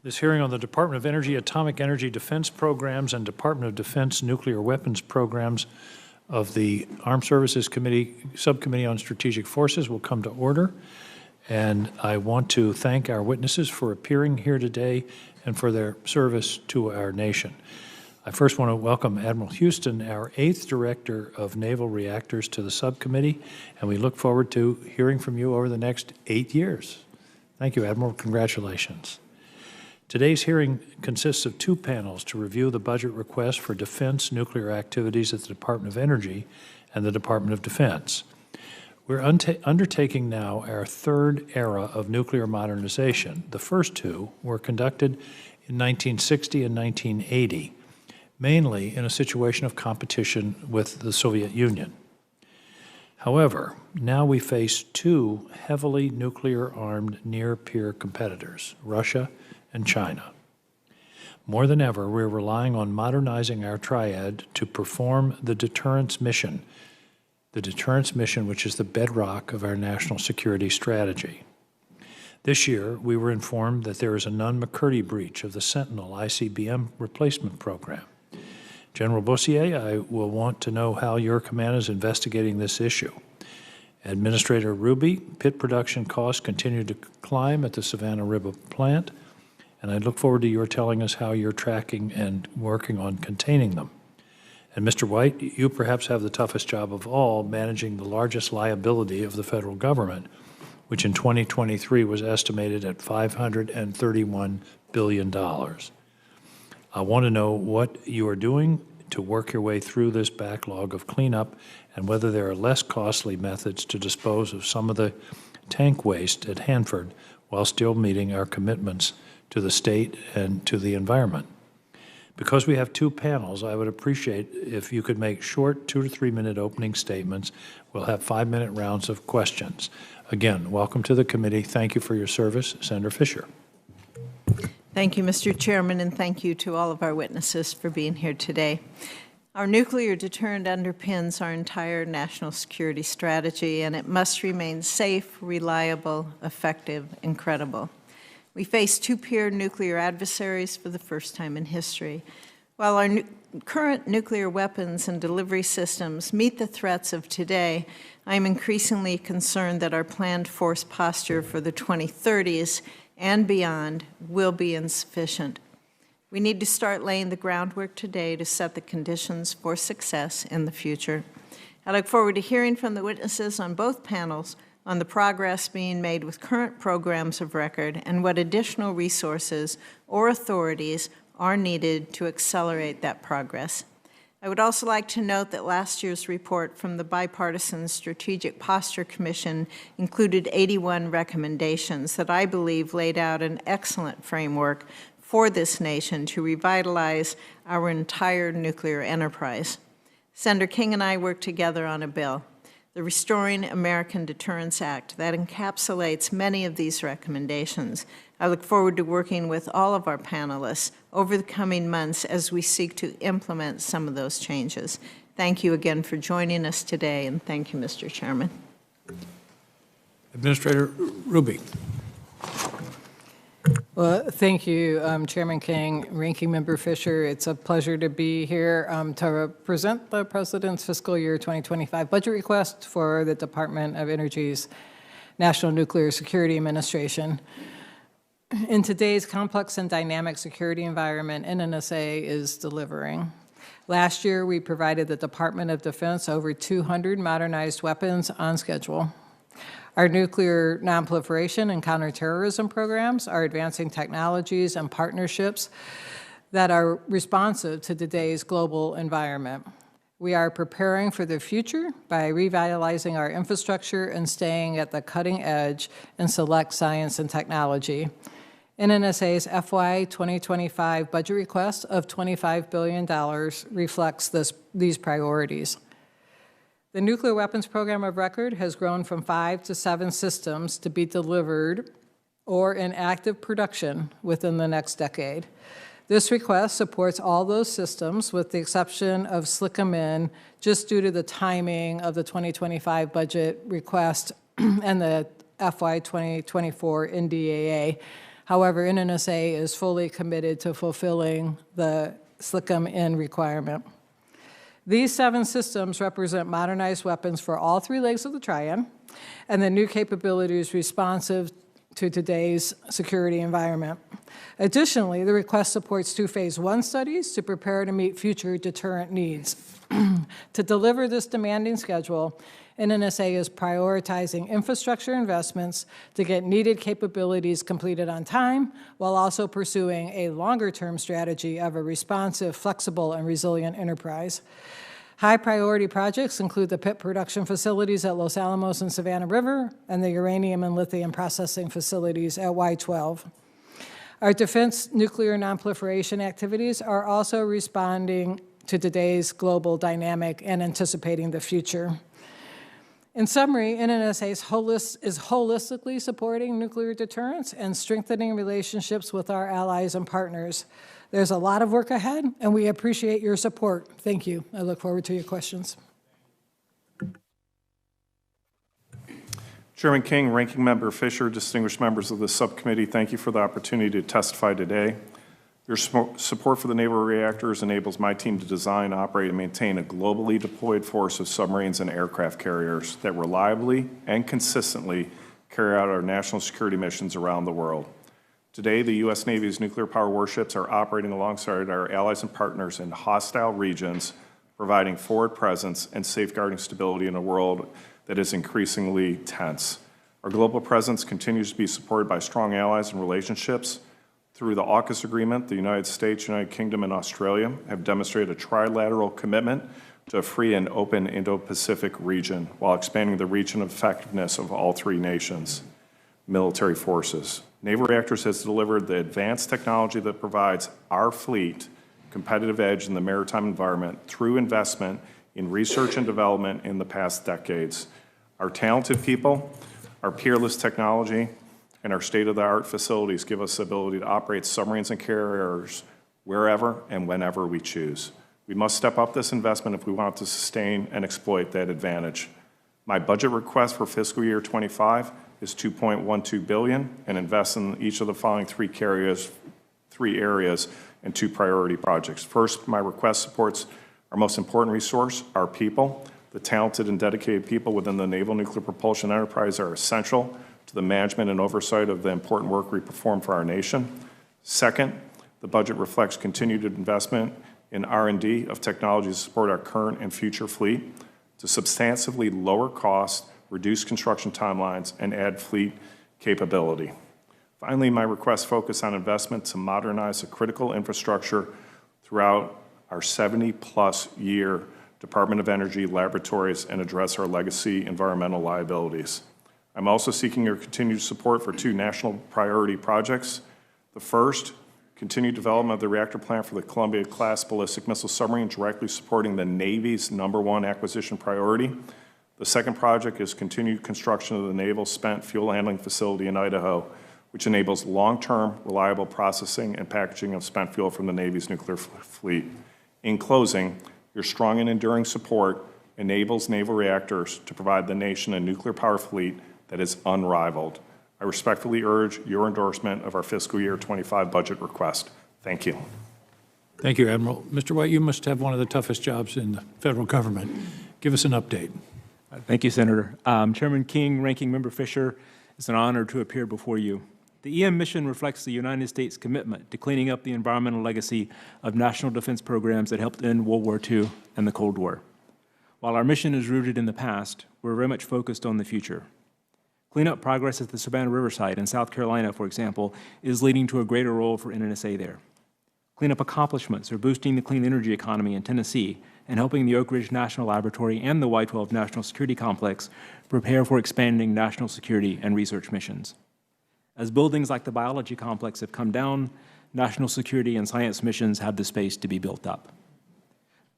This hearing on the Department of Energy Atomic Energy Defense Programs and Department of Defense Nuclear Weapons Programs of the Armed Services Committee, Subcommittee on Strategic Forces will come to order. And I want to thank our witnesses for appearing here today and for their service to our nation. I first want to welcome Admiral Houston, our 8th Director of Naval Reactors, to the subcommittee, and we look forward to hearing from you over the next 8 years. Thank you, Admiral. Congratulations. Today's hearing consists of 2 panels to review the budget request for defense nuclear activities at the Department of Energy and the Department of Defense. We're undertaking now our 3rd era of nuclear modernization. The first 2 were conducted in 1960 and 1980, mainly in a situation of competition with the Soviet Union. However, now we face 2 heavily nuclear-armed near-peer competitors, Russia and China. More than ever, we're relying on modernizing our triad to perform the deterrence mission which is the bedrock of our national security strategy. This year, we were informed that there is a Nunn-McCurdy breach of the Sentinel ICBM replacement program. General Bussiere, I will want to know how your command is investigating this issue. Administrator Hruby, pit production costs continue to climb at the Savannah River plant, and I look forward to your telling us how you're tracking and working on containing them. And Mr. White, you perhaps have the toughest job of all, managing the largest liability of the federal government, which in 2023 was estimated at $531 billion. I want to know what you are doing to work your way through this backlog of cleanup and whether there are less costly methods to dispose of some of the tank waste at Hanford while still meeting our commitments to the state and to the environment. Because we have 2 panels, I would appreciate if you could make short 2- to 3-minute opening statements. We'll have 5-minute rounds of questions. Again, welcome to the committee. Thank you for your service. Senator Fisher. Thank you, Mr. Chairman, and thank you to all of our witnesses for being here today. Our nuclear deterrent underpins our entire national security strategy, and it must remain safe, reliable, effective, and credible. We face 2 peer nuclear adversaries for the first time in history. While our current nuclear weapons and delivery systems meet the threats of today, I am increasingly concerned that our planned force posture for the 2030s and beyond will be insufficient. We need to start laying the groundwork today to set the conditions for success in the future. I look forward to hearing from the witnesses on both panels on the progress being made with current programs of record and what additional resources or authorities are needed to accelerate that progress. I would also like to note that last year's report from the Bipartisan Strategic Posture Commission included 81 recommendations that I believe laid out an excellent framework for this nation to revitalize our entire nuclear enterprise. Senator King and I worked together on a bill, the Restoring American Deterrence Act, that encapsulates many of these recommendations. I look forward to working with all of our panelists over the coming months as we seek to implement some of those changes. Thank you again for joining us today, and thank you, Mr. Chairman. Administrator Hruby. Well, thank you, Chairman King, Ranking Member Fisher. It's a pleasure to be here to present the President's fiscal year 2025 budget request for the Department of Energy's National Nuclear Security Administration. In today's complex and dynamic security environment, NNSA is delivering. Last year, we provided the Department of Defense over 200 modernized weapons on schedule. Our nuclear nonproliferation and counterterrorism programs are advancing technologies and partnerships that are responsive to today's global environment. We are preparing for the future by revitalizing our infrastructure and staying at the cutting edge in select science and technology. NNSA's FY 2025 budget request of $25 billion reflects these priorities. The nuclear weapons program of record has grown from 5 to 7 systems to be delivered or in active production within the next decade. This request supports all those systems with the exception of SLICM-IN just due to the timing of the 2025 budget request and the FY 2024 NDAA. However, NNSA is fully committed to fulfilling the SLCM-N requirement. These 7 systems represent modernized weapons for all 3 legs of the triad, and the new capabilities responsive to today's security environment. Additionally, the request supports 2 Phase 1 studies to prepare to meet future deterrent needs. To deliver this demanding schedule, NNSA is prioritizing infrastructure investments to get needed capabilities completed on time, while also pursuing a longer-term strategy of a responsive, flexible, and resilient enterprise. High-priority projects include the PIP production facilities at Los Alamos and Savannah River and the uranium and lithium processing facilities at Y-12. Our defense nuclear nonproliferation activities are also responding to today's global dynamic and anticipating the future. In summary, NNSA is holistically supporting nuclear deterrence and strengthening relationships with our allies and partners. There's a lot of work ahead, and we appreciate your support. Thank you. I look forward to your questions. Chairman King, Ranking Member Fisher, distinguished members of the subcommittee, thank you for the opportunity to testify today. Your support for the naval reactors enables my team to design, operate, and maintain a globally deployed force of submarines and aircraft carriers that reliably and consistently carry out our national security missions around the world. Today, the U.S. Navy's nuclear power warships are operating alongside our allies and partners in hostile regions, providing forward presence and safeguarding stability in a world that is increasingly tense. Our global presence continues to be supported by strong allies and relationships. Through the AUKUS agreement, the United States, United Kingdom, and Australia have demonstrated a trilateral commitment to a free and open Indo-Pacific region while expanding the reach and effectiveness of all 3 nations' military forces. Naval Reactors has delivered the advanced technology that provides our fleet competitive edge in the maritime environment through investment in research and development in the past decades. Our talented people, our peerless technology, and our state-of-the-art facilities give us the ability to operate submarines and carriers wherever and whenever we choose. We must step up this investment if we want to sustain and exploit that advantage. My budget request for fiscal year 25 is $2.12 billion and invest in each of the following 3 areas and 2 priority projects. First, my request supports our most important resource, our people. The talented and dedicated people within the naval nuclear propulsion enterprise are essential to the management and oversight of the important work we perform for our nation. Second, the budget reflects continued investment in R&D of technology to support our current and future fleet, to substantially lower costs, reduce construction timelines, and add fleet capability. Finally, my requests focus on investment to modernize the critical infrastructure throughout our 70-plus year Department of Energy laboratories and address our legacy environmental liabilities. I'm also seeking your continued support for 2 national priority projects. The first, continued development of the reactor plant for the Columbia-class ballistic missile submarine, directly supporting the Navy's #1 acquisition priority. The second project is continued construction of the Naval Spent Fuel Handling Facility in Idaho, which enables long-term, reliable processing and packaging of spent fuel from the Navy's nuclear fleet. In closing, your strong and enduring support enables Naval Reactors to provide the nation a nuclear power fleet that is unrivaled. I respectfully urge your endorsement of our fiscal year 25 budget request. Thank you. Thank you, Admiral. Mr. White, you must have one of the toughest jobs in the federal government. Give us an update. Thank you, Senator. Chairman King, Ranking Member Fisher, it's an honor to appear before you. The EM mission reflects the United States' commitment to cleaning up the environmental legacy of national defense programs that helped end World War II and the Cold War. While our mission is rooted in the past, we're very much focused on the future. Cleanup progress at the Savannah River site in South Carolina, for example, is leading to a greater role for NNSA there. Cleanup accomplishments are boosting the clean energy economy in Tennessee and helping the Oak Ridge National Laboratory and the Y-12 National Security Complex prepare for expanding national security and research missions. As buildings like the biology complex have come down, national security and science missions have the space to be built up.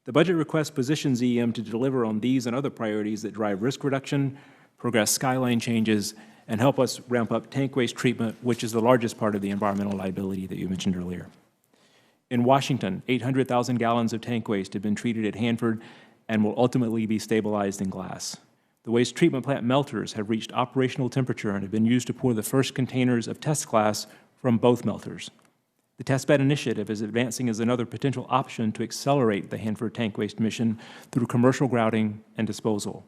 The budget request positions EM to deliver on these and other priorities that drive risk reduction, progress skyline changes, and help us ramp up tank waste treatment, which is the largest part of the environmental liability that you mentioned earlier. In Washington, 800,000 gallons of tank waste have been treated at Hanford and will ultimately be stabilized in glass. The waste treatment plant melters have reached operational temperature and have been used to pour the first containers of test glass from both melters. The testbed initiative is advancing as another potential option to accelerate the Hanford tank waste mission through commercial grouting and disposal.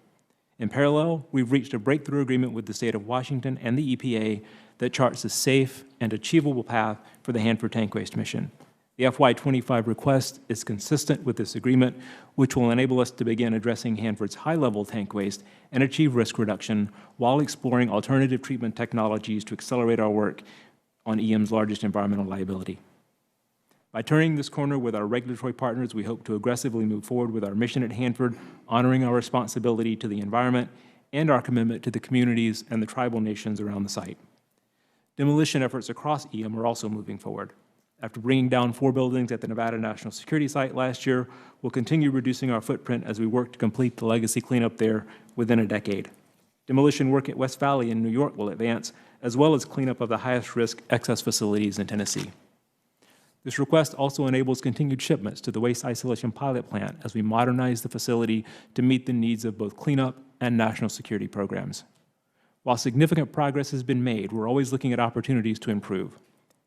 In parallel, we've reached a breakthrough agreement with the state of Washington and the EPA that charts a safe and achievable path for the Hanford tank waste mission. The FY25 request is consistent with this agreement, which will enable us to begin addressing Hanford's high-level tank waste and achieve risk reduction while exploring alternative treatment technologies to accelerate our work on EM's largest environmental liability. By turning this corner with our regulatory partners, we hope to aggressively move forward with our mission at Hanford, honoring our responsibility to the environment and our commitment to the communities and the tribal nations around the site. Demolition efforts across EM are also moving forward. After bringing down 4 buildings at the Nevada National Security Site last year, we'll continue reducing our footprint as we work to complete the legacy cleanup there within a decade. Demolition work at West Valley in New York will advance, as well as cleanup of the highest risk excess facilities in Tennessee. This request also enables continued shipments to the waste isolation pilot plant as we modernize the facility to meet the needs of both cleanup and national security programs. While significant progress has been made, we're always looking at opportunities to improve.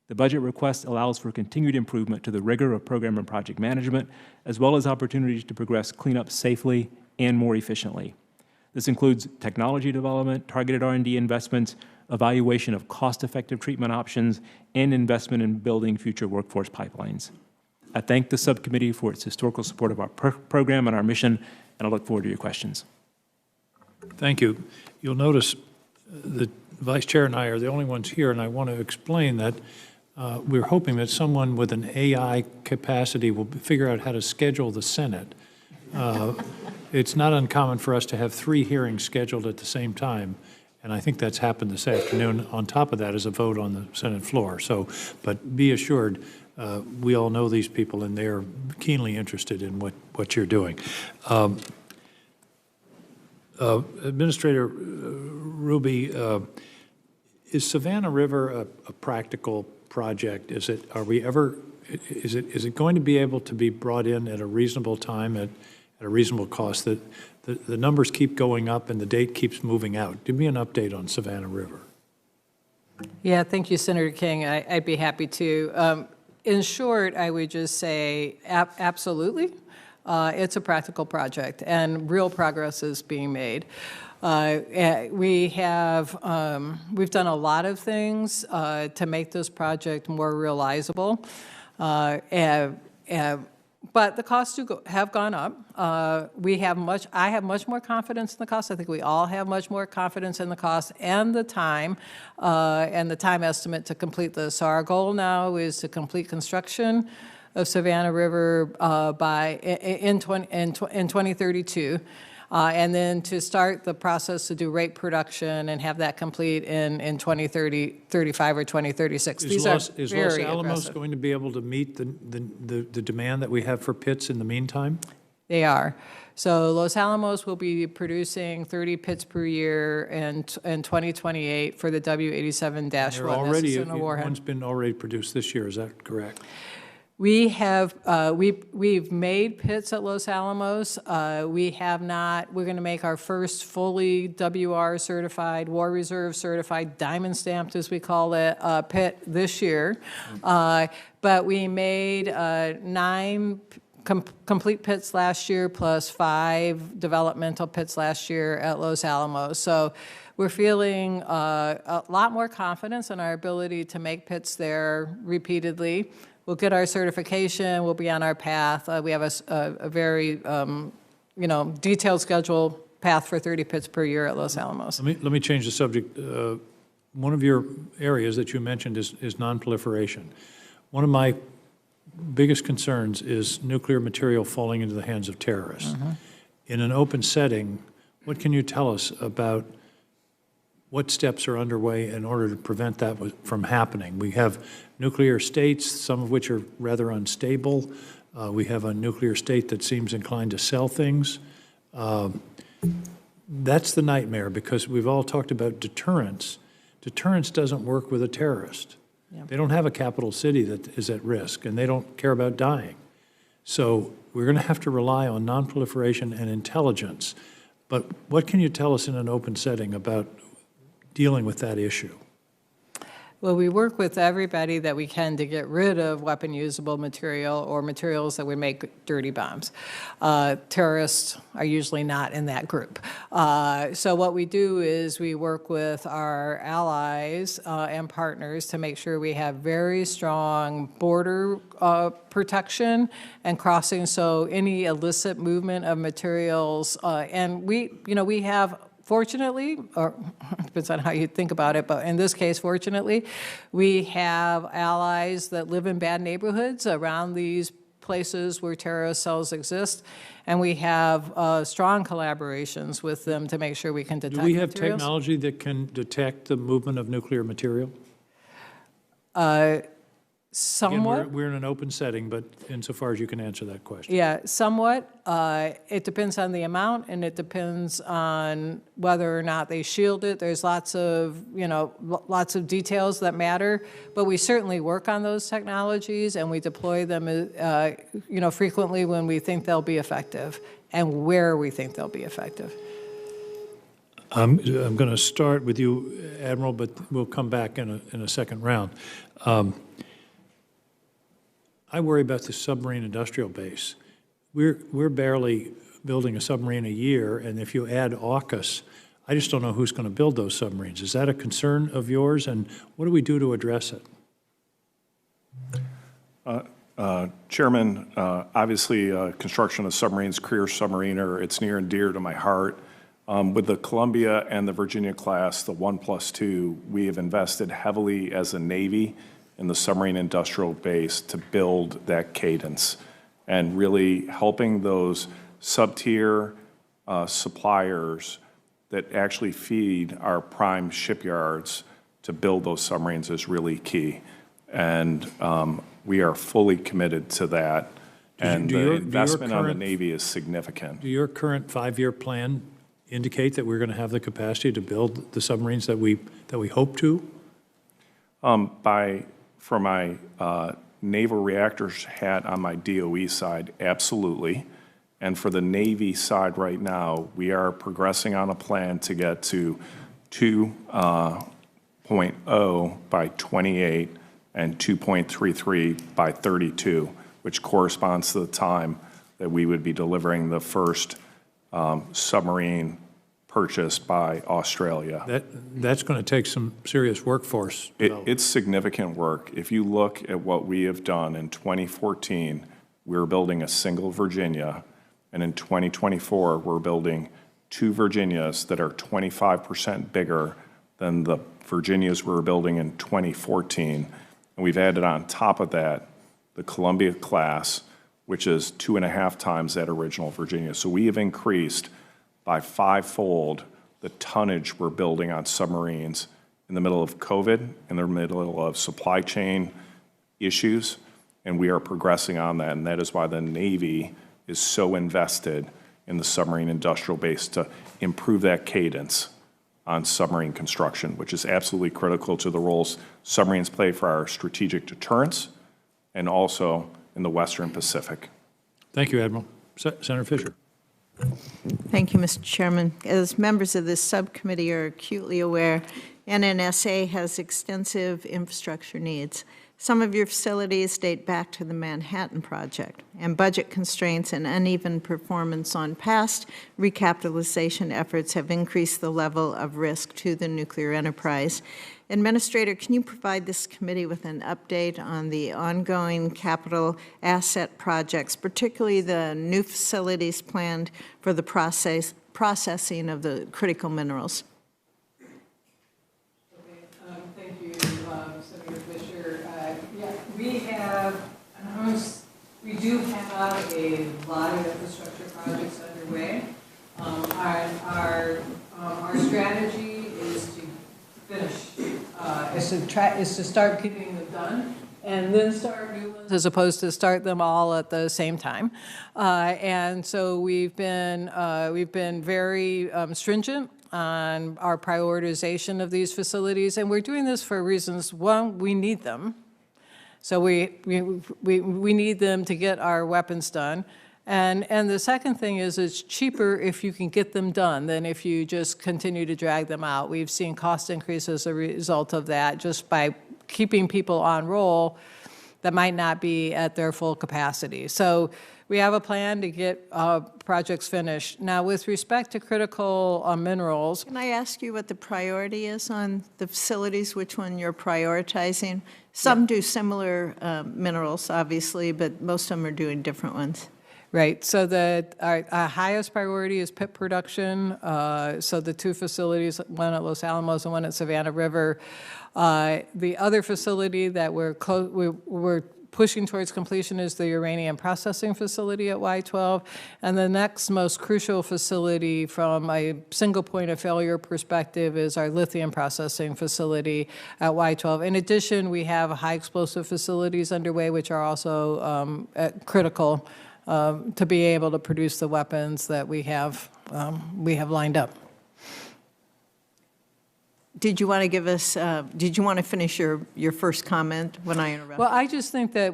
The budget request allows for continued improvement to the rigor of program and project management, as well as opportunities to progress cleanup safely and more efficiently. This includes technology development, targeted R&D investments, evaluation of cost-effective treatment options, and investment in building future workforce pipelines. I thank the subcommittee for its historical support of our program and our mission, and I look forward to your questions. Thank you. You'll notice the Vice Chair and I are the only ones here, and I want to explain that we're hoping that someone with an AI capacity will figure out how to schedule the Senate. It's not uncommon for us to have 3 hearings scheduled at the same time, and I think that's happened this afternoon. On top of that is a vote on the Senate floor. So, but be assured, we all know these people, and they're keenly interested in what you're doing. Administrator Hruby, is Savannah River a practical project? Is it going to be able to be brought in at a reasonable time at a reasonable cost? That the numbers keep going up and the date keeps moving out. Give me an update on Savannah River. Yeah, thank you, Senator King. I'd be happy to. In short, I would just say absolutely. It's a practical project, and real progress is being made. We've done a lot of things to make this project more realizable, but the costs have gone up. I have much more confidence in the cost. I think we all have much more confidence in the cost and the time estimate to complete this. So our goal now is to complete construction of Savannah River in 2032. And then to start the process to do rate production and have that complete in 2035 or 2036. Is Los Alamos going to be able to meet the demand that we have for pits in the meantime? They are. So Los Alamos will be producing 30 pits per year in 2028 for the W87-1. One's been already produced this year, is that correct? We have, we've made pits at Los Alamos. We have not, we're going to make our first fully WR certified, War Reserve certified, diamond stamped as we call it, pit this year. But we made 9 complete pits last year plus 5 developmental pits last year at Los Alamos. So we're feeling a lot more confidence in our ability to make pits there repeatedly. We'll get our certification. We'll be on our path. We have a very, detailed schedule path for 30 pits per year at Los Alamos. Let me change the subject. One of your areas that you mentioned is nonproliferation. One of my biggest concerns is nuclear material falling into the hands of terrorists. Mm-hmm. In an open setting, what can you tell us about what steps are underway in order to prevent that from happening? We have nuclear states, some of which are rather unstable. We have a nuclear state that seems inclined to sell things. That's the nightmare, because we've all talked about deterrence. Deterrence doesn't work with a terrorist. Yeah. They don't have a capital city that is at risk, and they don't care about dying. So we're going to have to rely on nonproliferation and intelligence. But what can you tell us in an open setting about dealing with that issue? Well, we work with everybody that we can to get rid of weapon-usable material or materials that would make dirty bombs. Terrorists are usually not in that group. So what we do is we work with our allies and partners to make sure we have very strong border protection and crossing, so any illicit movement of materials, and we have, fortunately, or depends on how you think about it, but in this case, fortunately, we have allies that live in bad neighborhoods around these places where terrorist cells exist, and we have strong collaborations with them to make sure we can detect Do we have materials. technology that can detect the movement of nuclear material? Somewhat. Again, we're in an open setting, but insofar as you can answer that question. Yeah, somewhat. It depends on the amount, and it depends on whether or not they shield it. There's lots of details that matter, but we certainly work on those technologies, and we deploy them, frequently when we think they'll be effective and where we think they'll be effective. I'm going to start with you, Admiral, but we'll come back in a second round. I worry about the submarine industrial base. We're barely building a submarine a year, and if you add AUKUS, I just don't know who's going to build those submarines. Is that a concern of yours, and what do we do to address it? Chairman, obviously, construction of submarines, career submariner, it's near and dear to my heart. With the Columbia and the Virginia class, the 1+2, we have invested heavily as a Navy in the submarine industrial base to build that cadence and really helping those sub-tier suppliers that actually feed our prime shipyards to build those submarines is really key. And we are fully committed to that. And the investment on the Navy is significant. Do your current 5-year plan indicate that we're going to have the capacity to build the submarines that we hope to? For my naval reactors hat on my DOE side, absolutely. And for the Navy side right now, we are progressing on a plan to get to 2.0 by 28 and 2.33 by 32, which corresponds to the time that we would be delivering the first submarine purchased by Australia. That's going to take some serious workforce development. It's significant work. If you look at what we have done in 2014, we were building a single Virginia, and in 2024, we're building 2 Virginias that are 25% bigger than the Virginias we were building in 2014. And we've added on top of that the Columbia class, which is 2.5 times that original Virginia. So we have increased by 5-fold the tonnage we're building on submarines in the middle of COVID, in the middle of supply chain issues, and we are progressing on that, and that is why the Navy is so invested in the submarine industrial base to improve that cadence on submarine construction, which is absolutely critical to the roles submarines play for our strategic deterrence and also in the Western Pacific. Thank you, Admiral. Senator Fisher. Thank you, Mr. Chairman. As members of this subcommittee are acutely aware, NNSA has extensive infrastructure needs. Some of your facilities date back to the Manhattan Project, and budget constraints and uneven performance on past recapitalization efforts have increased the level of risk to the nuclear enterprise. Administrator, can you provide this committee with an update on the ongoing capital asset projects, particularly the new facilities planned for the processing of the critical minerals? Thank you, Senator Fisher. We do have a lot of infrastructure projects underway. Our strategy is to finish, is to start getting them done, and then start new ones, as opposed to start them all at the same time. And so we've been very stringent on our prioritization of these facilities, and we're doing this for reasons. One, we need them. So we need them to get our weapons done. And the second thing is it's cheaper if you can get them done than if you just continue to drag them out. We've seen cost increases as a result of that just by keeping people on roll that might not be at their full capacity. So we have a plan to get projects finished. Now, with respect to critical minerals, Can I ask you what the priority is on the facilities, which one you're prioritizing? Some do similar minerals, obviously, but most of them are doing different ones. right, so our highest priority is pit production. So the two facilities, one at Los Alamos and one at Savannah River. The other facility that we're pushing towards completion is the uranium processing facility at Y-12. And the next most crucial facility from a single point of failure perspective is our lithium processing facility at Y-12. In addition, we have high explosive facilities underway, which are also critical to be able to produce the weapons that we have lined up. Did you want to give us, did you want to finish your first comment when I interrupted? Well, I just think that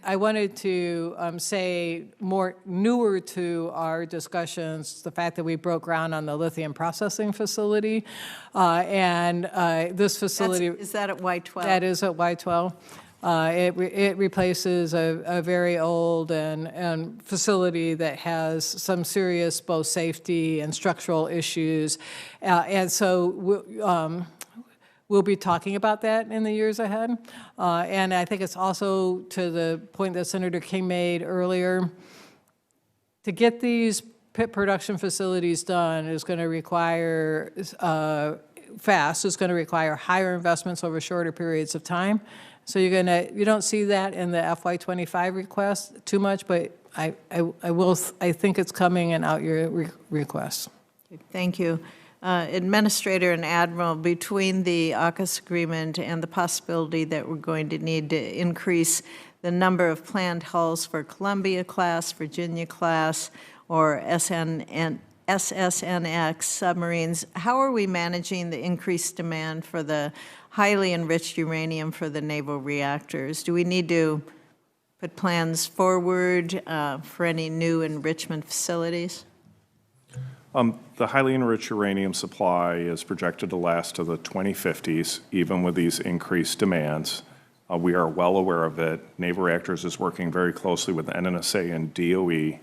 I wanted to say more newer to our discussions, the fact that we broke ground on the lithium processing facility, and this facility. Is that at Y-12? That is at Y-12. It replaces a very old and facility that has some serious both safety and structural issues. And so we'll be talking about that in the years ahead. And I think it's also to the point that Senator King made earlier, to get these pit production facilities done is going to require is going to require higher investments over shorter periods of time. So you don't see that in the FY25 request too much, but I think it's coming in out your request. Thank you. Administrator and Admiral, between the AUKUS agreement and the possibility that we're going to need to increase the number of planned hulls for Columbia-class, Virginia-class, or SSNX submarines, how are we managing the increased demand for the highly enriched uranium for the naval reactors? Do we need to put plans forward for any new enrichment facilities? The highly enriched uranium supply is projected to last to the 2050s, even with these increased demands. We are well aware of it. Naval Reactors is working very closely with NNSA and DOE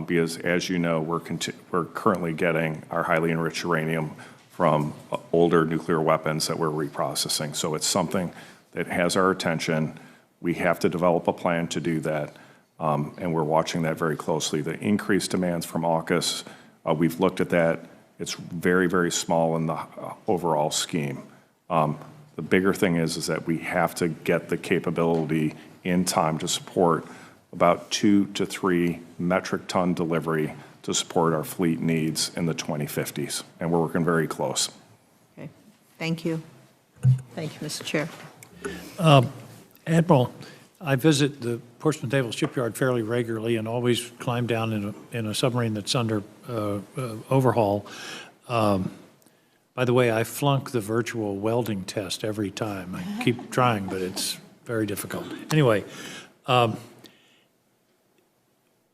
because, as you know, we're currently getting our highly enriched uranium from older nuclear weapons that we're reprocessing. So it's something that has our attention. We have to develop a plan to do that, and we're watching that very closely. The increased demands from AUKUS, we've looked at that. It's very, very small in the overall scheme. The bigger thing is that we have to get the capability in time to support about 2 to 3 metric ton delivery to support our fleet needs in the 2050s, and we're working very close. Okay, thank you. Thank you, Mr. Chair. Admiral, I visit the Portsmouth Naval Shipyard fairly regularly and always climb down in a submarine that's under overhaul. By the way, I flunk the virtual welding test every time. I keep trying, but it's very difficult. Anyway,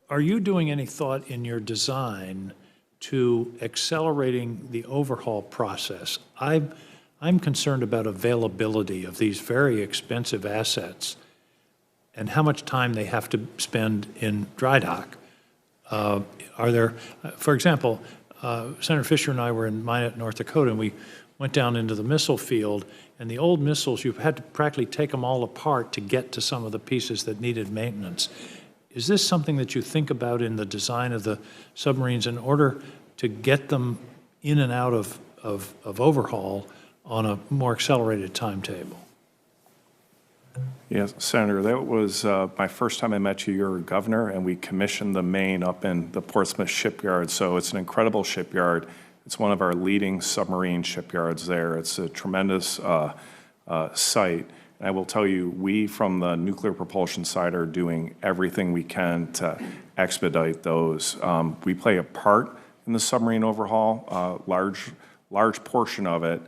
are you doing any thought in your design to accelerating the overhaul process? I'm concerned about availability of these very expensive assets and how much time they have to spend in dry dock. Are there, for example, Senator Fisher and I were in Minot, North Dakota, and we went down into the missile field, and the old missiles, you had to practically take them all apart to get to some of the pieces that needed maintenance. Is this something that you think about in the design of the submarines in order to get them in and out of overhaul on a more accelerated timetable? Yes, Senator, that was my first time I met you. You were governor, and we commissioned the Maine up in the Portsmouth shipyard. So it's an incredible shipyard. It's one of our leading submarine shipyards there. It's a tremendous site. And I will tell you, we from the nuclear propulsion side are doing everything we can to expedite those. We play a part in the submarine overhaul, large portion of it.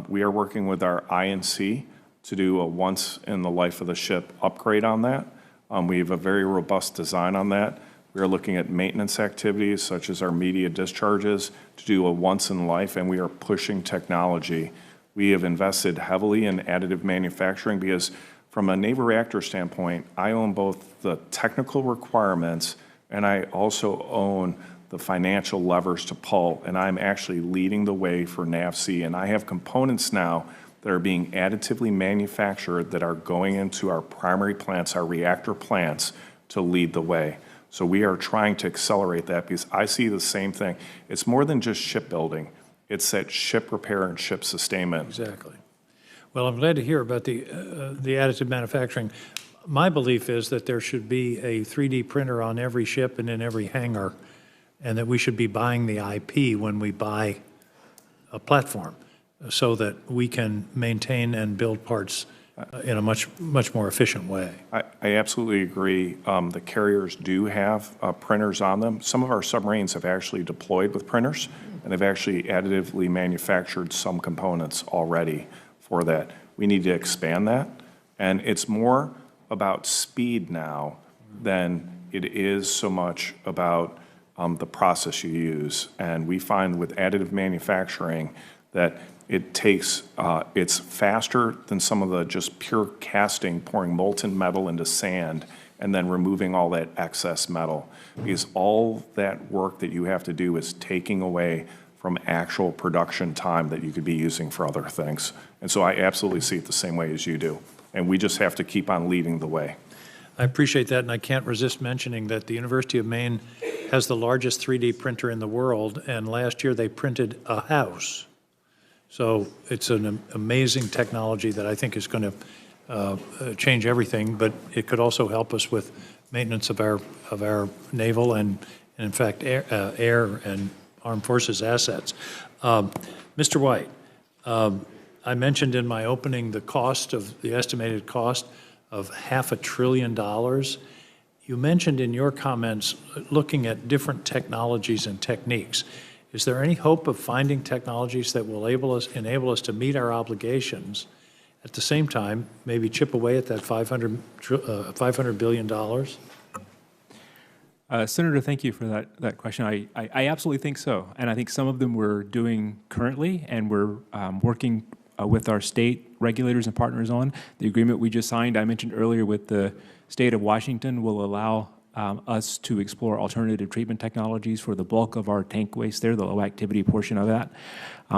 We are working with our INC to do a once in the life of the ship upgrade on that. We have a very robust design on that. We are looking at maintenance activities such as our media discharges to do a once in life, and we are pushing technology We have invested heavily in additive manufacturing because from a naval reactor standpoint, I own both the technical requirements and I also own the financial levers to pull, and I'm actually leading the way for NAVSEA. And I have components now that are being additively manufactured that are going into our primary plants, our reactor plants, to lead the way. So we are trying to accelerate that because I see the same thing. It's more than just shipbuilding. It's that ship repair and ship sustainment. Exactly. Well, I'm glad to hear about the additive manufacturing. My belief is that there should be a 3D printer on every ship and in every hangar, and that we should be buying the IP when we buy a platform so that we can maintain and build parts in a much more efficient way. I absolutely agree. The carriers do have printers on them. Some of our submarines have actually deployed with printers, and they've actually additively manufactured some components already for that. We need to expand that, and it's more about speed now than it is so much about the process you use. And we find with additive manufacturing that it takes, it's faster than some of the just pure casting, pouring molten metal into sand and then removing all that excess metal. Because all that work that you have to do is taking away from actual production time that you could be using for other things. And so I absolutely see it the same way as you do. And we just have to keep on leading the way. I appreciate that, and I can't resist mentioning that the University of Maine has the largest 3D printer in the world, and last year they printed a house. So it's an amazing technology that I think is going to change everything, but it could also help us with maintenance of our naval and in fact, air and armed forces assets. Mr. White, I mentioned in my opening the estimated cost of $500 billion. You mentioned in your comments looking at different technologies and techniques. Is there any hope of finding technologies that will enable us to meet our obligations, at the same time maybe chip away at that $500 billion? Senator, thank you for that question. I absolutely think so. And I think some of them we're doing currently, and we're working with our state regulators and partners on. The agreement we just signed, I mentioned earlier, with the state of Washington will allow us to explore alternative treatment technologies for the bulk of our tank waste there, the low activity portion of that.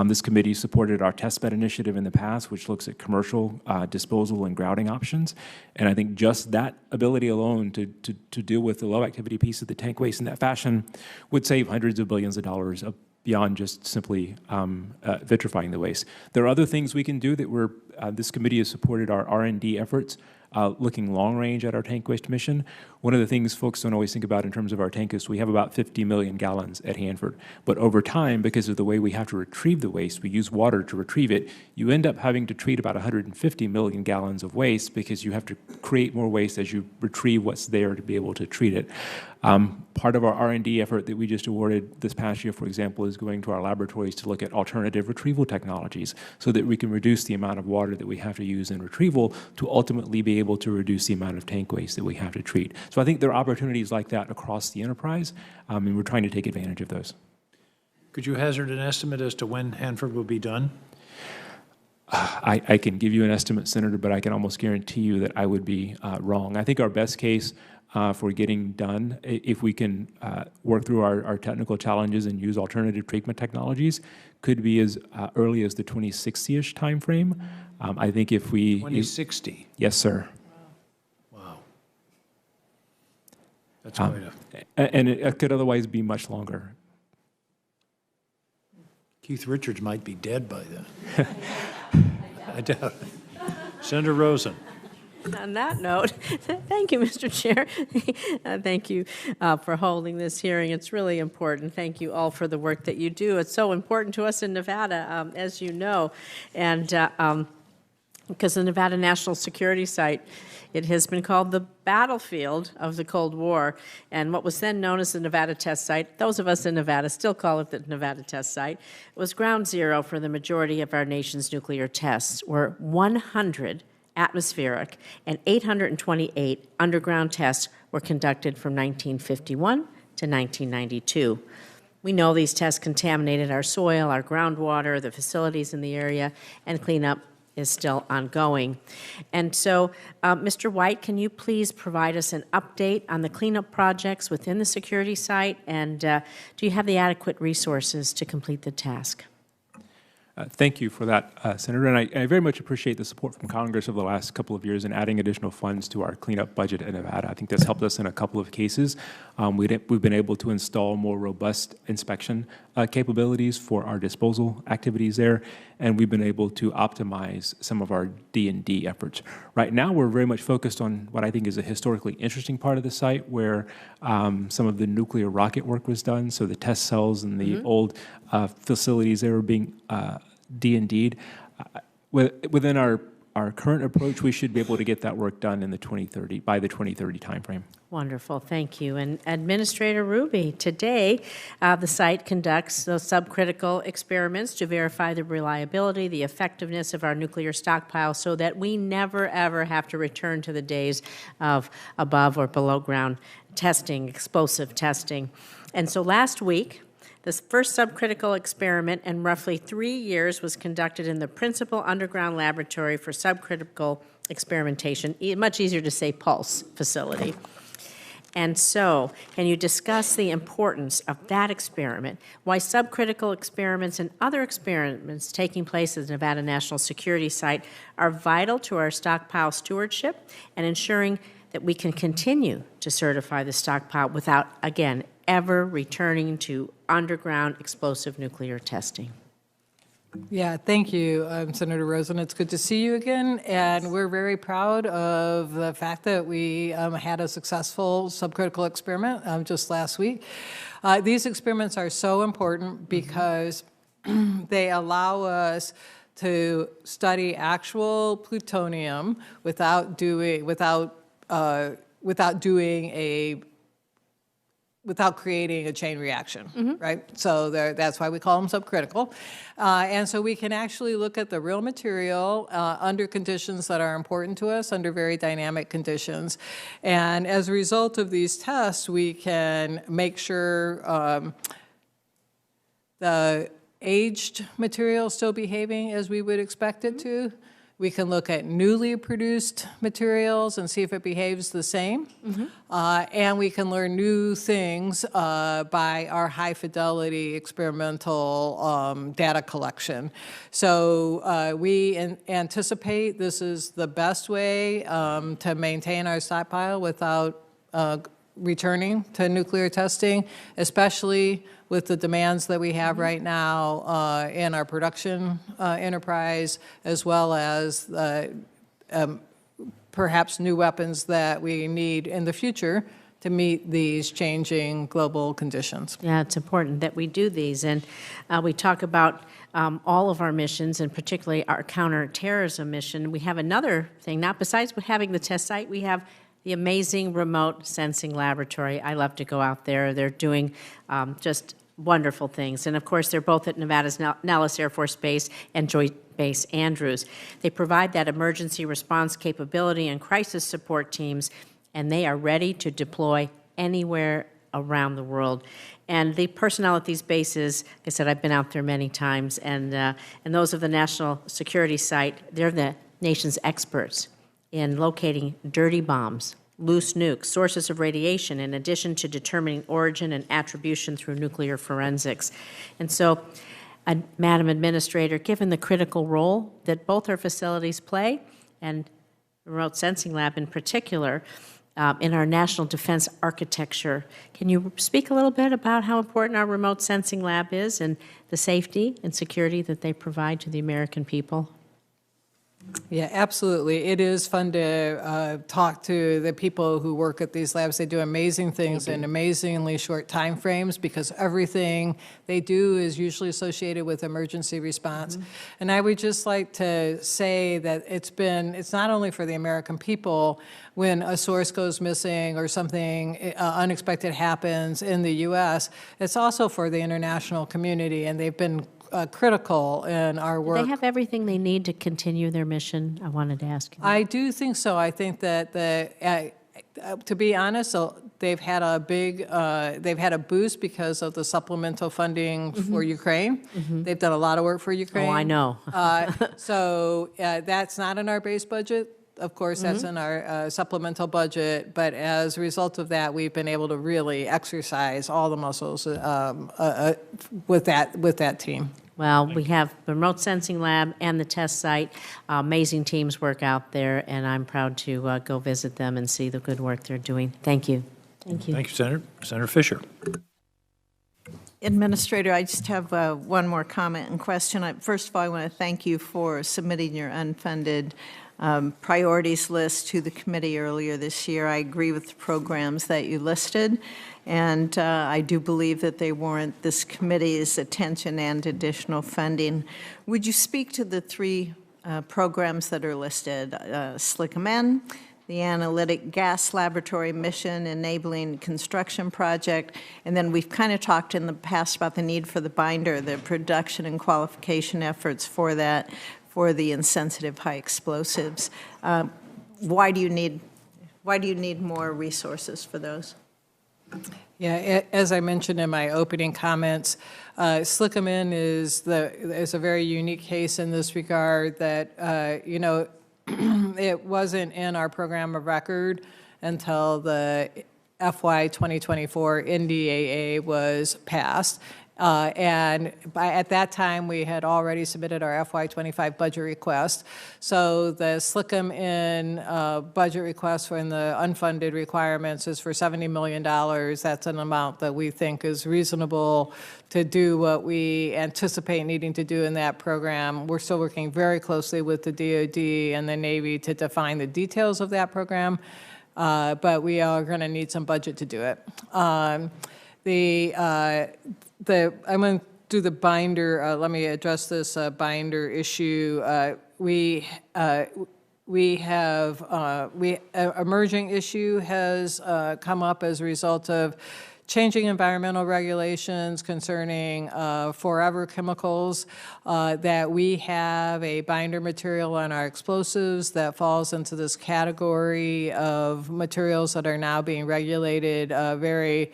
This committee supported our testbed initiative in the past, which looks at commercial disposal and grouting options. And I think just that ability alone to deal with the low activity piece of the tank waste in that fashion would save hundreds of billions of dollars beyond just simply vitrifying the waste. There are other things we can do that this committee has supported our R&D efforts, looking long range at our tank waste mission. One of the things folks don't always think about in terms of our tank is we have about 50 million gallons at Hanford. But over time, because of the way we have to retrieve the waste, we use water to retrieve it, you end up having to treat about 150 million gallons of waste because you have to create more waste as you retrieve what's there to be able to treat it. Part of our R&D effort that we just awarded this past year, for example, is going to our laboratories to look at alternative retrieval technologies so that we can reduce the amount of water that we have to use in retrieval to ultimately be able to reduce the amount of tank waste that we have to treat. So I think there are opportunities like that across the enterprise, and we're trying to take advantage of those. Could you hazard an estimate as to when Hanford will be done? I can give you an estimate, Senator, but I can almost guarantee you that I would be wrong. I think our best case for getting done, if we can work through our technical challenges and use alternative treatment technologies, could be as early as the 2060-ish timeframe. I think if we... 2060? Yes, sir. Wow. That's quite And it could otherwise be much longer. Keith Richards might be dead by then. I doubt it. Senator Rosen. On that note, thank you, Mr. Chair. Thank you for holding this hearing. It's really important. Thank you all for the work that you do. It's so important to us in Nevada, as you know, and because the Nevada National Security Site, it has been called the battlefield of the Cold War, and what was then known as the Nevada Test Site, those of us in Nevada still call it the Nevada Test Site, was ground zero for the majority of our nation's nuclear tests, where 100 atmospheric and 828 underground tests were conducted from 1951 to 1992. We know these tests contaminated our soil, our groundwater, the facilities in the area, and cleanup is still ongoing. And so, Mr. White, can you please provide us an update on the cleanup projects within the security site, and do you have the adequate resources to complete the task? Thank you for that, Senator, and I very much appreciate the support from Congress over the last couple of years in adding additional funds to our cleanup budget in Nevada. I think that's helped us in a couple of cases. We've been able to install more robust inspection capabilities for our disposal activities there, and we've been able to optimize some of our D&D efforts. Right now, we're very much focused on what I think is a historically interesting part of the site where some of the nuclear rocket work was done, so the test cells and the old facilities there were being D&D'd. Within our current approach, we should be able to get that work done in by the 2030 timeframe. Wonderful, thank you. And Administrator Hruby, today the site conducts those subcritical experiments to verify the reliability, the effectiveness of our nuclear stockpile so that we never ever have to return to the days of above or below ground testing, explosive testing. And so last week, this first subcritical experiment in roughly 3 years was conducted in the principal underground laboratory for subcritical experimentation, much easier to say pulse facility. And so, can you discuss the importance of that experiment, why subcritical experiments and other experiments taking place at the Nevada National Security Site are vital to our stockpile stewardship and ensuring that we can continue to certify the stockpile without, again, ever returning to underground explosive nuclear testing? Yeah, thank you, Senator Rosen. It's good to see you again, and we're very proud of the fact that we had a successful subcritical experiment just last week. These experiments are so important because they allow us to study actual plutonium without creating a chain reaction, right? So that's why we call them subcritical. And so we can actually look at the real material under conditions that are important to us, under very dynamic conditions. And as a result of these tests, we can make sure the aged material is still behaving as we would expect it to. We can look at newly produced materials and see if it behaves the same. And we can learn new things by our high-fidelity experimental data collection. So we anticipate this is the best way to maintain our stockpile without returning to nuclear testing, especially with the demands that we have right now in our production enterprise, as well as perhaps new weapons that we need in the future to meet these changing global conditions. Yeah, it's important that we do these. And we talk about all of our missions, and particularly our counterterrorism mission. We have another thing, not besides having the test site, we have the amazing remote sensing laboratory. I love to go out there. They're doing just wonderful things. And of course, they're both at Nevada's Nellis Air Force Base and Joint Base Andrews. They provide that emergency response capability and crisis support teams, and they are ready to deploy anywhere around the world. And the personnel at these bases, like I said, I've been out there many times, and those of the National Security Site, they're the nation's experts in locating dirty bombs, loose nukes, sources of radiation, in addition to determining origin and attribution through nuclear forensics. And so, Madam Administrator, given the critical role that both our facilities play, and the Remote Sensing Lab in particular, in our national defense architecture, can you speak a little bit about how important our Remote Sensing Lab is and the safety and security that they provide to the American people? Yeah, absolutely. It is fun to talk to the people who work at these labs. They do amazing things in amazingly short time frames because everything they do is usually associated with emergency response. And I would just like to say that it's not only for the American people when a source goes missing or something unexpected happens in the U.S., it's also for the international community, and they've been critical in our work. Do they have everything they need to continue their mission? I wanted to ask you that. I do think so. I think that to be honest, so they've had a boost because of the supplemental funding for Ukraine. They've done a lot of work for Ukraine. Oh, I know. So that's not in our base budget. Of course, that's in our supplemental budget, but as a result of that, we've been able to really exercise all the muscles with that team. Well, we have the remote sensing lab and the test site. Amazing teams work out there, and I'm proud to go visit them and see the good work they're doing. Thank you. Thank you. Thank you, Senator. Senator Fisher. Administrator, I just have one more comment and question. First of all, I want to thank you for submitting your unfunded priorities list to the committee earlier this year. I agree with the programs that you listed, and I do believe that they warrant this committee's attention and additional funding. Would you speak to the three programs that are listed? SLCM, the Analytic Gas Laboratory Mission Enabling Construction Project, and then we've kind of talked in the past about the need for the binder, the production and qualification efforts for that, for the insensitive high explosives. Why do you need more resources for those? Yeah, as I mentioned in my opening comments, SLCM is a very unique case in this regard that, it wasn't in our program of record until the FY 2024 NDAA was passed. And at that time, we had already submitted our FY25 budget request. So the SLCM budget request for the unfunded requirements is for $70 million. That's an amount that we think is reasonable to do what we anticipate needing to do in that program. We're still working very closely with the DoD and the Navy to define the details of that program, but we are going to need some budget to do it. I'm going to do the binder. Let me address this binder issue. Emerging issue has come up as a result of changing environmental regulations concerning forever chemicals, that we have a binder material on our explosives that falls into this category of materials that are now being regulated very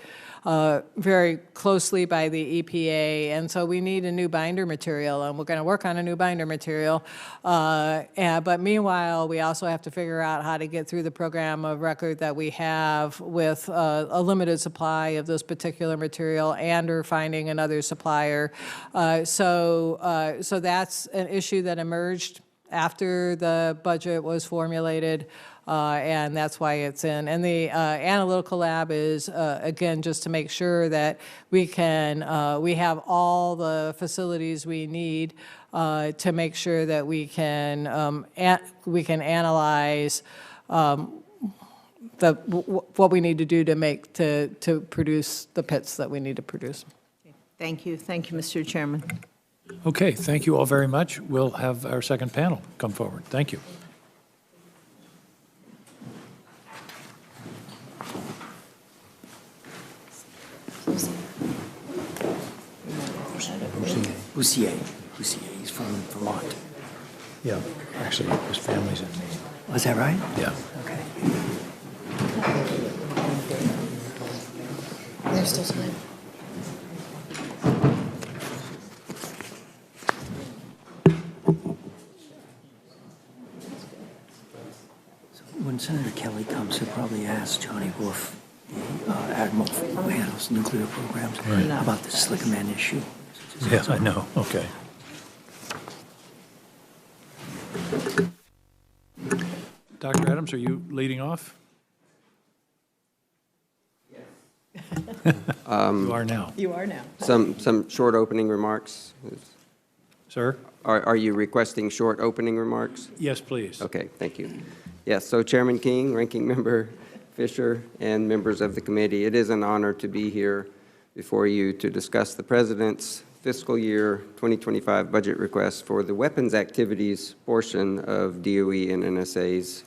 closely by the EPA, and so we need a new binder material, and we're going to work on a new binder material. But meanwhile, we also have to figure out how to get through the program of record that we have with a limited supply of this particular material, and/or finding another supplier. So that's an issue that emerged after the budget was formulated. And that's why it's in. And the analytical lab is, again, just to make sure that we have all the facilities we need to make sure that we can analyze what we need to do to produce the pits that we need to produce. Thank you. Thank you, Mr. Chairman. Okay, thank you all very much. We'll have our second panel come forward. Thank you. Bussiere. He's from Vermont. Yeah, actually, his family's in Maine. Was that right? Yeah. Okay. There's still time. So when Senator Kelly comes, he'll probably ask Johnny Wolfe, the Admiral who handles nuclear programs, about the SLCM issue. Yes, I know. Okay. Dr. Adams, are you leading off? Yes. You are now. You are now. Some short opening remarks. Sir? Are you requesting short opening remarks? Yes, please. Okay, thank you. Yes, so Chairman King, Ranking Member Fisher, and members of the committee, it is an honor to be here before you to discuss the President's fiscal year 2025 budget request for the weapons activities portion of DOE and NSA's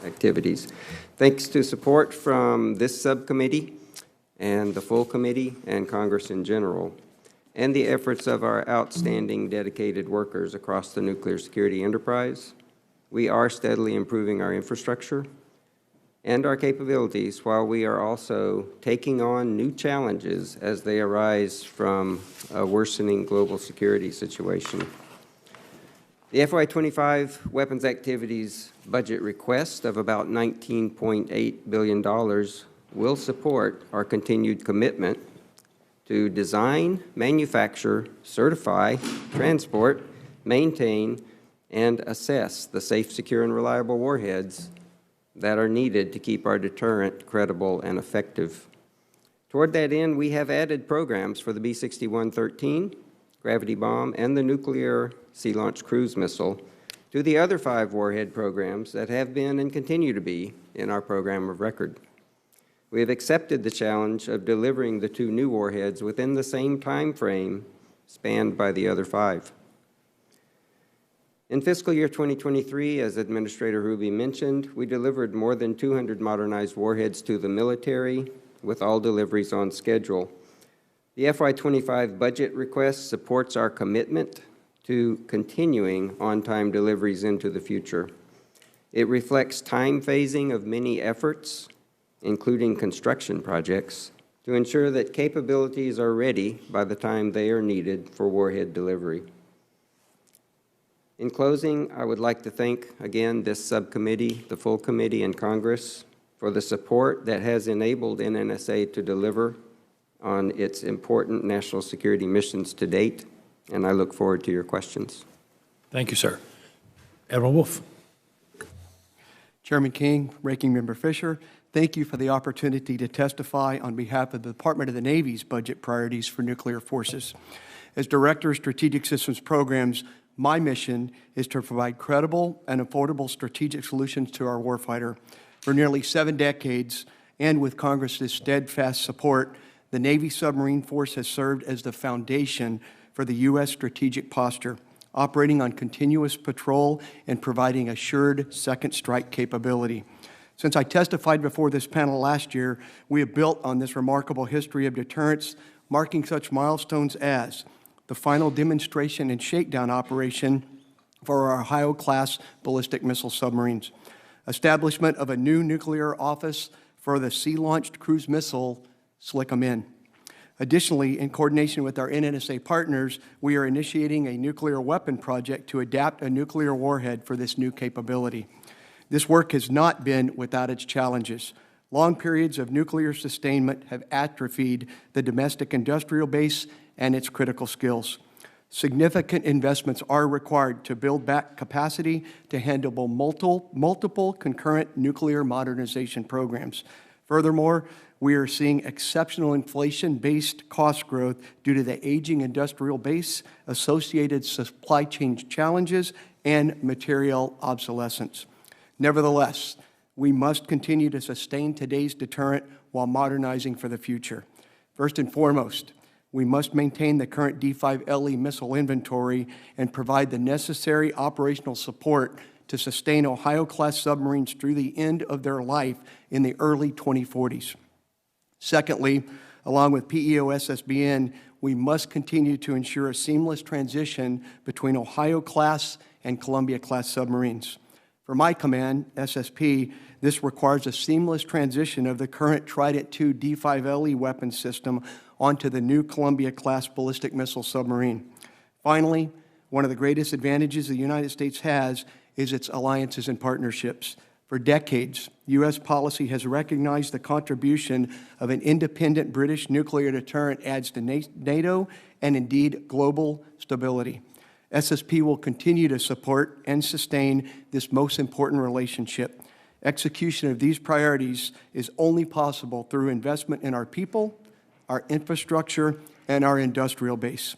activities. Thanks to support from this subcommittee and the full committee and Congress in general, and the efforts of our outstanding dedicated workers across the nuclear security enterprise, we are steadily improving our infrastructure, and our capabilities while we are also taking on new challenges as they arise from a worsening global security situation. The FY25 weapons activities budget request of about $19.8 billion will support our continued commitment to design, manufacture, certify, transport, maintain, and assess the safe, secure, and reliable warheads that are needed to keep our deterrent credible and effective. Toward that end, we have added programs for the B-6113, gravity bomb, and the nuclear sea-launched cruise missile to the other 5 warhead programs that have been and continue to be in our program of record. We have accepted the challenge of delivering the 2 new warheads within the same time frame spanned by the other 5. In fiscal year 2023, as Administrator Hruby mentioned, we delivered more than 200 modernized warheads to the military, with all deliveries on schedule. The FY25 budget request supports our commitment to continuing on-time deliveries into the future. It reflects time phasing of many efforts, including construction projects, to ensure that capabilities are ready by the time they are needed for warhead delivery. In closing, I would like to thank again this subcommittee, the full committee, and Congress for the support that has enabled NNSA to deliver on its important national security missions to date, and I look forward to your questions. Thank you, sir. Admiral Wolfe. Chairman King, Ranking Member Fisher, thank you for the opportunity to testify on behalf of the Department of the Navy's budget priorities for nuclear forces. As Director of Strategic Systems Programs, my mission is to provide credible and affordable strategic solutions to our warfighter. For nearly 7 decades, and with Congress's steadfast support, the Navy submarine force has served as the foundation for the U.S. strategic posture, operating on continuous patrol and providing assured second strike capability. Since I testified before this panel last year, we have built on this remarkable history of deterrence, marking such milestones as the final demonstration and shakedown operation for our Ohio-class ballistic missile submarines, establishment of a new nuclear office for the sea-launched cruise missile SLICM-N. Additionally, in coordination with our NNSA partners, we are initiating a nuclear weapon project to adapt a nuclear warhead for this new capability. This work has not been without its challenges. Long periods of nuclear sustainment have atrophied the domestic industrial base and its critical skills. Significant investments are required to build back capacity to handle multiple concurrent nuclear modernization programs. Furthermore, we are seeing exceptional inflation-based cost growth due to the aging industrial base, associated supply chain challenges, and material obsolescence. Nevertheless, we must continue to sustain today's deterrent while modernizing for the future. First and foremost, we must maintain the current D5LE missile inventory and provide the necessary operational support to sustain Ohio-class submarines through the end of their life in the early 2040s. Secondly, along with PEO-SSBN, we must continue to ensure a seamless transition between Ohio-class and Columbia-class submarines. For my command, SSP, this requires a seamless transition of the current Trident II D5LE weapon system onto the new Columbia-class ballistic missile submarine. Finally, one of the greatest advantages the United States has is its alliances and partnerships. For decades, U.S. policy has recognized the contribution of an independent British nuclear deterrent adds to NATO and indeed global stability. SSP will continue to support and sustain this most important relationship. Execution of these priorities is only possible through investment in our people, our infrastructure, and our industrial base.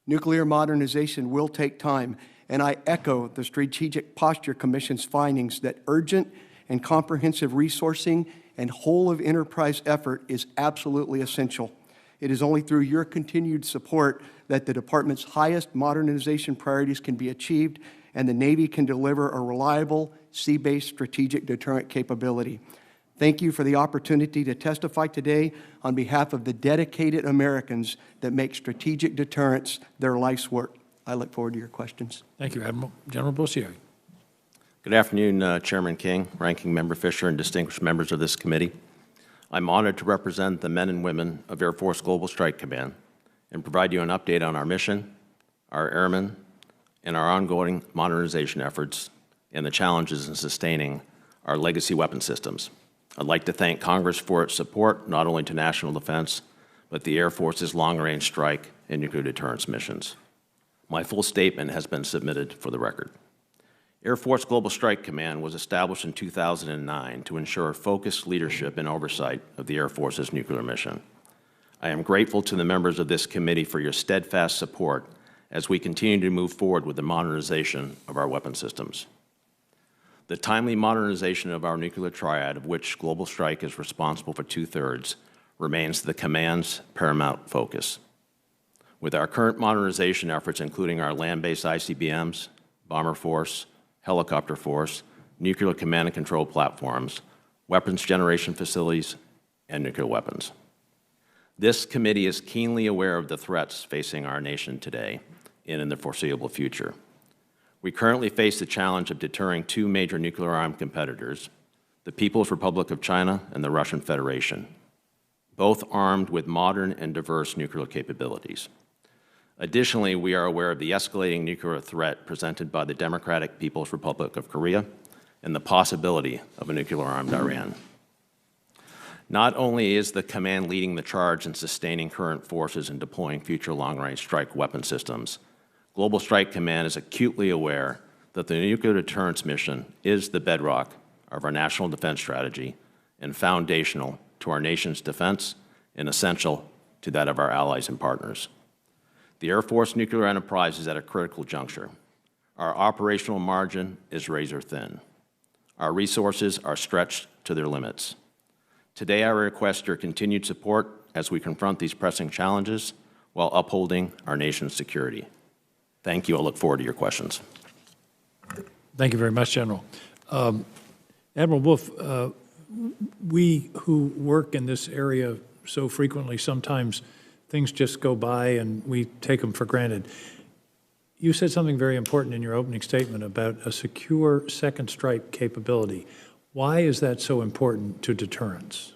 Nuclear modernization will take time, and I echo the Strategic Posture Commission's findings that urgent and comprehensive resourcing and whole-of-enterprise effort is absolutely essential. It is only through your continued support that the Department's highest modernization priorities can be achieved and the Navy can deliver a reliable, sea-based strategic deterrent capability. Thank you for the opportunity to testify today on behalf of the dedicated Americans that make strategic deterrence their life's work. I look forward to your questions. Thank you, Admiral. General Bussiere. Good afternoon, Chairman King, Ranking Member Fisher, and distinguished members of this committee. I'm honored to represent the men and women of Air Force Global Strike Command and provide you an update on our mission, our airmen, and our ongoing modernization efforts and the challenges in sustaining our legacy weapon systems. I'd like to thank Congress for its support not only to national defense, but the Air Force's long-range strike and nuclear deterrence missions. My full statement has been submitted for the record. Air Force Global Strike Command was established in 2009 to ensure focused leadership and oversight of the Air Force's nuclear mission. I am grateful to the members of this committee for your steadfast support as we continue to move forward with the modernization of our weapon systems. The timely modernization of our nuclear triad, of which Global Strike is responsible for 2/3, remains the command's paramount focus. With our current modernization efforts, including our land-based ICBMs, bomber force, helicopter force, nuclear command and control platforms, weapons generation facilities, and nuclear weapons. This committee is keenly aware of the threats facing our nation today and in the foreseeable future. We currently face the challenge of deterring two major nuclear-armed competitors, the People's Republic of China and the Russian Federation, both armed with modern and diverse nuclear capabilities. Additionally, we are aware of the escalating nuclear threat presented by the Democratic People's Republic of Korea and the possibility of a nuclear-armed Iran. Not only is the command leading the charge in sustaining current forces and deploying future long-range strike weapon systems, Global Strike Command is acutely aware that the nuclear deterrence mission is the bedrock of our national defense strategy and foundational to our nation's defense and essential to that of our allies and partners. The Air Force nuclear enterprise is at a critical juncture. Our operational margin is razor thin. Our resources are stretched to their limits. Today, I request your continued support as we confront these pressing challenges while upholding our nation's security. Thank you. I look forward to your questions. Thank you very much, General. Admiral Wolfe, we who work in this area so frequently, sometimes things just go by and we take them for granted. You said something very important in your opening statement about a secure second strike capability. Why is that so important to deterrence?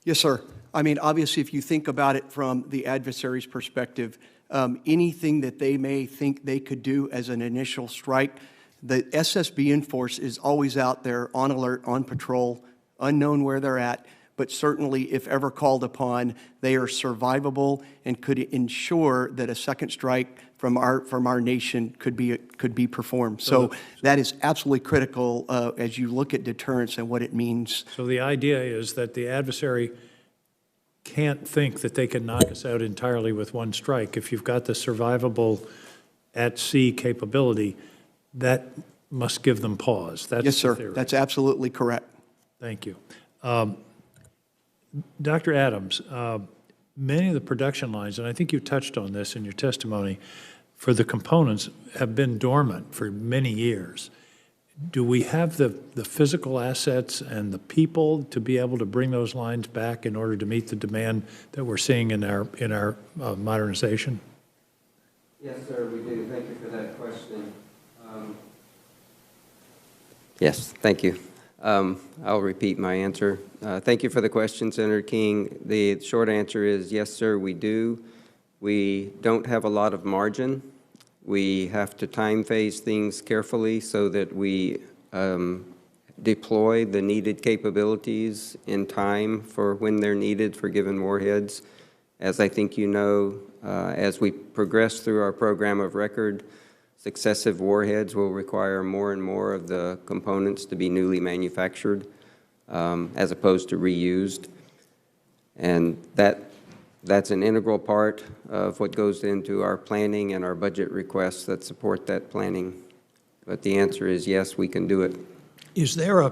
Yes, sir. I mean, obviously, if you think about it from the adversary's perspective, anything that they may think they could do as an initial strike, the SSBN force is always out there on alert, on patrol, unknown where they're at, but certainly, if ever called upon, they are survivable and could ensure that a second strike from our nation could be performed. So that is absolutely critical as you look at deterrence and what it means. So the idea is that the adversary can't think that they can knock us out entirely with one strike. If you've got the survivable at-sea capability, that must give them pause. That's yes, sir. The theory. That's absolutely correct. Thank you. Dr. Adams, many of the production lines, and I think you touched on this in your testimony, for the components have been dormant for many years. Do we have the physical assets and the people to be able to bring those lines back in order to meet the demand that we're seeing in our modernization? Yes, sir, we do. Thank you for that question. Yes, thank you. I'll repeat my answer. Thank you for the question, Senator King. The short answer is yes, sir, we do. We don't have a lot of margin. We have to time phase things carefully so that we deploy the needed capabilities in time for when they're needed for given warheads. As I think you know, as we progress through our program of record, successive warheads will require more and more of the components to be newly manufactured as opposed to reused. And that's an integral part of what goes into our planning and our budget requests that support that planning. But the answer is yes, we can do it. Is there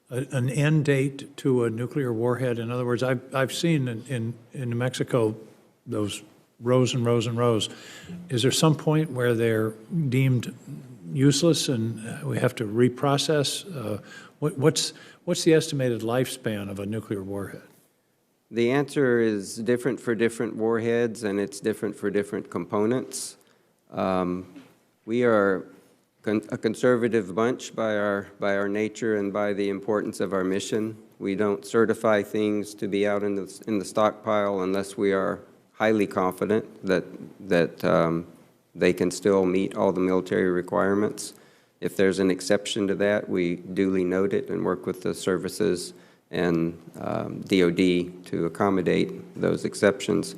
an end date to a nuclear warhead? In other words, I've seen in New Mexico those rows and rows and rows. Is there some point where they're deemed useless and we have to reprocess? What's the estimated lifespan of a nuclear warhead? The answer is different for different warheads, and it's different for different components. We are a conservative bunch by our nature and by the importance of our mission. We don't certify things to be out in the stockpile unless we are highly confident that they can still meet all the military requirements. If there's an exception to that, we duly note it and work with the services and DOD to accommodate those exceptions.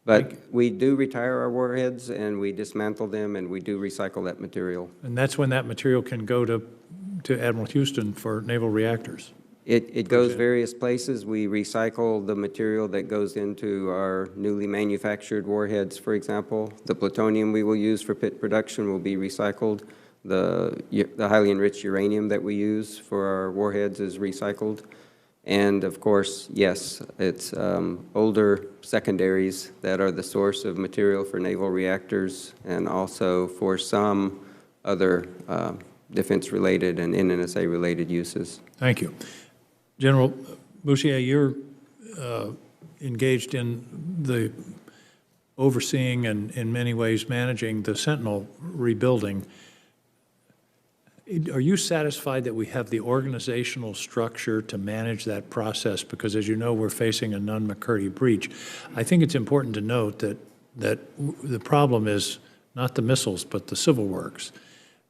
But we do retire our warheads, and we dismantle them, and we do recycle that material. And that's when that material can go to Admiral Houston for naval reactors. It goes various places. We recycle the material that goes into our newly manufactured warheads, for example. The plutonium we will use for pit production will be recycled. The highly enriched uranium that we use for our warheads is recycled. And of course, yes, it's older secondaries that are the source of material for naval reactors and also for some other defense-related and NNSA-related uses. Thank you. General Bussiere, you're engaged in the overseeing and in many ways managing the Sentinel rebuilding. Are you satisfied that we have the organizational structure to manage that process? Because as you know, we're facing a Nunn-McCurdy breach. I think it's important to note that the problem is not the missiles, but the civil works.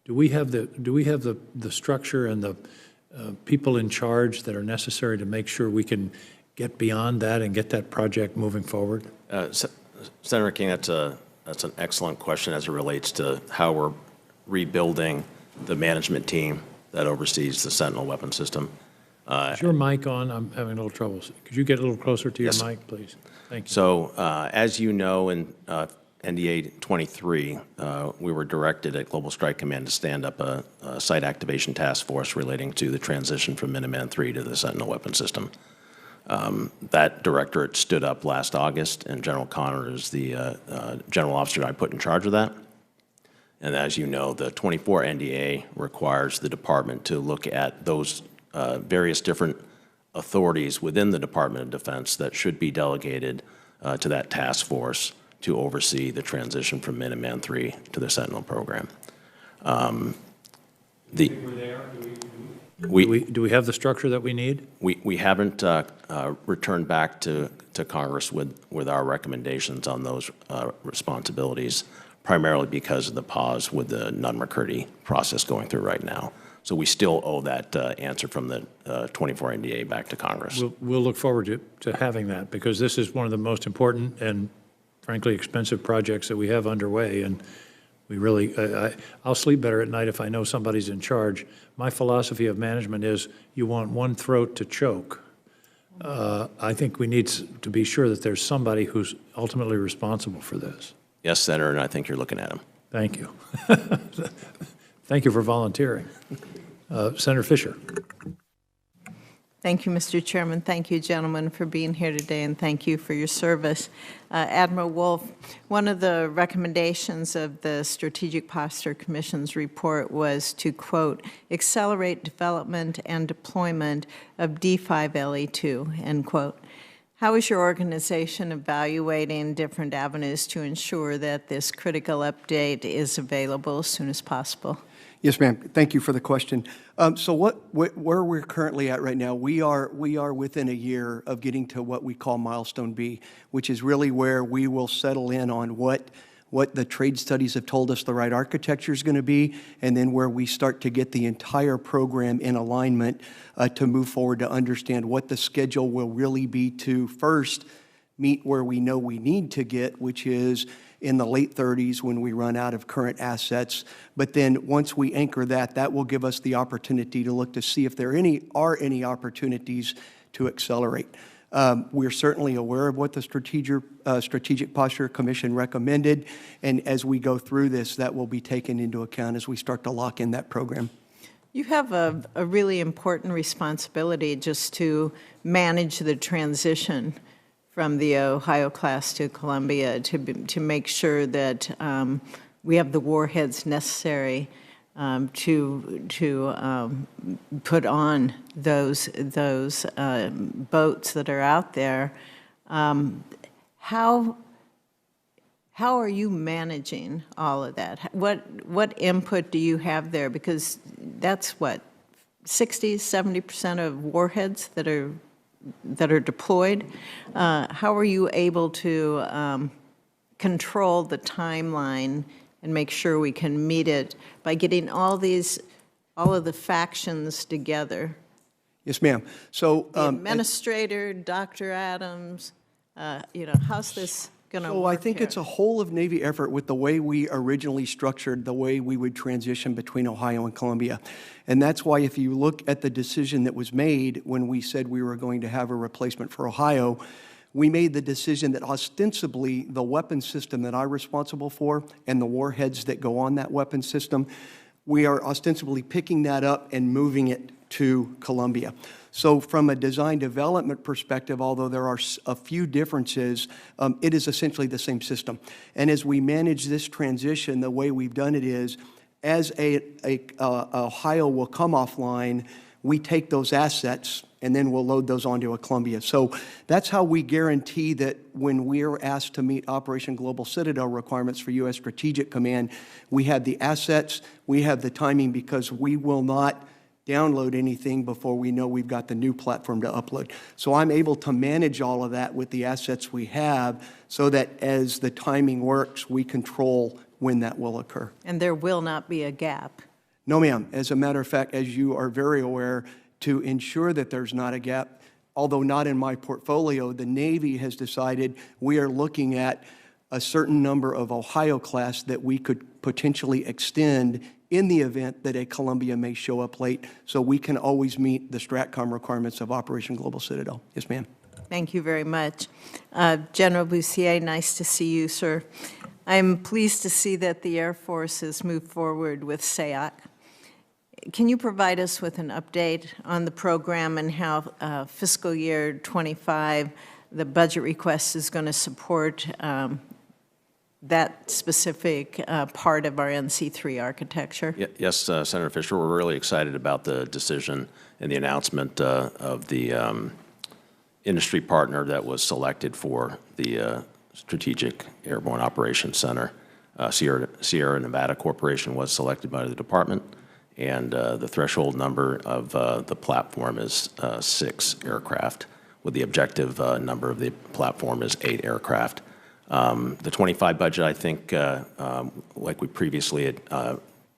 Do we have the structure and the people in charge that are necessary to make sure we can get beyond that and get that project moving forward? Senator King, that's an excellent question as it relates to how we're rebuilding the management team that oversees the Sentinel weapon system. Is your mic on? I'm having a little trouble. Could you get a little closer to your Yes. mic, please? Thank you. So as you know, in NDA 23, we were directed at Global Strike Command to stand up a site activation task force relating to the transition from Minuteman III to the Sentinel weapon system. That directorate stood up last August, and General Connor is the general officer I put in charge of that. And as you know, the 24 NDA requires the department to look at those various different authorities within the Department of Defense that should be delegated to that task force to oversee the transition from Minuteman III to the Sentinel program. Do we have the structure that we need? We haven't returned back to Congress with our recommendations on those responsibilities, primarily because of the pause with the Nunn-McCurdy process going through right now. So we still owe that answer from the 24 NDA back to Congress. We'll look forward to having that, because this is one of the most important and frankly expensive projects that we have underway, and we really, I'll sleep better at night if I know somebody's in charge. My philosophy of management is you want one throat to choke. I think we need to be sure that there's somebody who's ultimately responsible for this. Yes, Senator, and I think you're looking at him. Thank you. Thank you for volunteering. Senator Fisher. Thank you, Mr. Chairman. Thank you, gentlemen, for being here today, and thank you for your service. Admiral Wolfe, one of the recommendations of the Strategic Posture Commission's report was to, quote, accelerate development and deployment of D5LE2, end quote. How is your organization evaluating different avenues to ensure that this critical update is available as soon as possible? Yes, ma'am. Thank you for the question. So where we're currently at right now, we are within a year of getting to what we call Milestone B, which is really where we will settle in on what the trade studies have told us the right architecture is going to be, and then where we start to get the entire program in alignment to move forward to understand what the schedule will really be to first meet where we know we need to get, which is in the late 30s when we run out of current assets. But then once we anchor that, that will give us the opportunity to look to see if there are any opportunities to accelerate. We're certainly aware of what the Strategic Posture Commission recommended, and as we go through this, that will be taken into account as we start to lock in that program. You have a really important responsibility just to manage the transition from the Ohio class to Columbia to make sure that we have the warheads necessary to put on those boats that are out there. How How are you managing all of that? What input do you have there? Because that's what, 60, 70% of warheads that are deployed. How are you able to control the timeline and make sure we can meet it by getting all of the factions together? Yes, ma'am. So The administrator, Dr. Adams, how's this going to work So I think here? it's a whole of Navy effort with the way we originally structured the way we would transition between Ohio and Columbia. And that's why if you look at the decision that was made when we said we were going to have a replacement for Ohio, we made the decision that ostensibly the weapon system that I'm responsible for and the warheads that go on that weapon system, we are ostensibly picking that up and moving it to Columbia. So from a design development perspective, although there are a few differences, it is essentially the same system. And as we manage this transition, the way we've done it is, as Ohio will come offline, we take those assets and then we'll load those onto a Columbia. So that's how we guarantee that when we're asked to meet Operation Global Citadel requirements for U.S. Strategic Command, we have the assets, we have the timing, because we will not download anything before we know we've got the new platform to upload. So I'm able to manage all of that with the assets we have so that as the timing works, we control when that will occur. And there will not be a gap. No, ma'am. As a matter of fact, as you are very aware, to ensure that there's not a gap, although not in my portfolio, the Navy has decided we are looking at a certain number of Ohio class that we could potentially extend in the event that a Columbia may show up late, so we can always meet the STRATCOM requirements of Operation Global Citadel. Yes, ma'am. Thank you very much. General Bussiere, nice to see you, sir. I'm pleased to see that the Air Force has moved forward with SAOC. Can you provide us with an update on the program and how fiscal year 25, the budget request is going to support that specific part of our NC3 architecture? Yes, Senator Fisher, we're really excited about the decision and the announcement of the industry partner that was selected for the Strategic Airborne Operations Center. Sierra Nevada Corporation was selected by the department, and the threshold number of the platform is 6 aircraft, with the objective number of the platform is 8 aircraft. The 25 budget, I think, like we previously had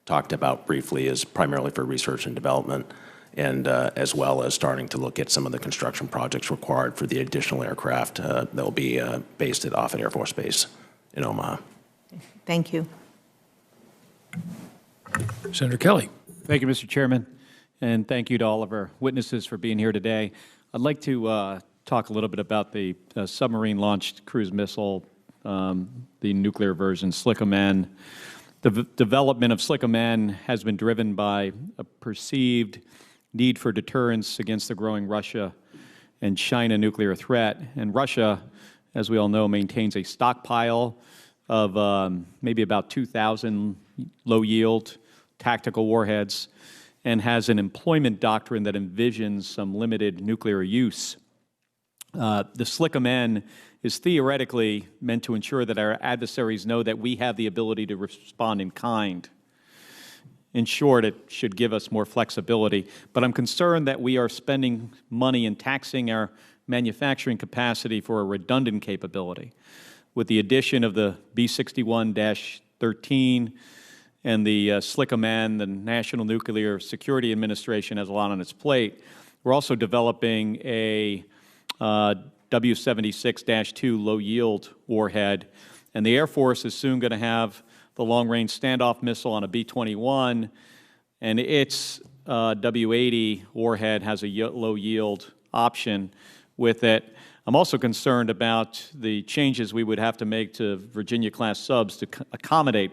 talked about briefly, is primarily for research and development, and as well as starting to look at some of the construction projects required for the additional aircraft that will be based at Offutt Air Force Base in Omaha. Thank you. Senator Kelly. Thank you, Mr. Chairman, and thank you to all of our witnesses for being here today. I'd like to talk a little bit about the submarine-launched cruise missile, the nuclear version, SLICM-N. The development of SLICM-N has been driven by a perceived need for deterrence against the growing Russia and China nuclear threat. And Russia, as we all know, maintains a stockpile of maybe about 2,000 low-yield tactical warheads and has an employment doctrine that envisions some limited nuclear use. The SLICM-N is theoretically meant to ensure that our adversaries know that we have the ability to respond in kind. In short, it should give us more flexibility. But I'm concerned that we are spending money and taxing our manufacturing capacity for a redundant capability. With the addition of the B-61-13 and the SLICM-N, the National Nuclear Security Administration has a lot on its plate. We're also developing a W-76-2 low-yield warhead, and the Air Force is soon going to have the long-range standoff missile on a B-21, and its W-80 warhead has a low-yield option with it. I'm also concerned about the changes we would have to make to Virginia-class subs to accommodate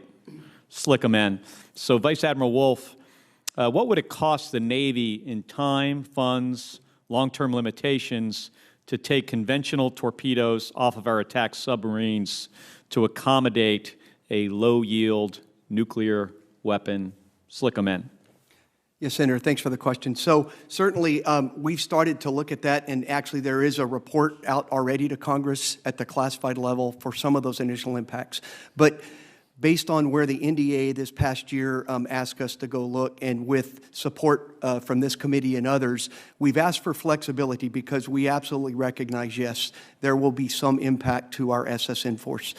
SLICM-N. So, Vice Admiral Wolfe, what would it cost the Navy in time, funds, long-term limitations to take conventional torpedoes off of our attack submarines to accommodate a low-yield nuclear weapon, SLICM-N? Yes, Senator, thanks for the question. So certainly, we've started to look at that, and actually there is a report out already to Congress at the classified level for some of those initial impacts. But based on where the NDA this past year asked us to go look, and with support from this committee and others, we've asked for flexibility because we absolutely recognize, yes, there will be some impact to our SSN force.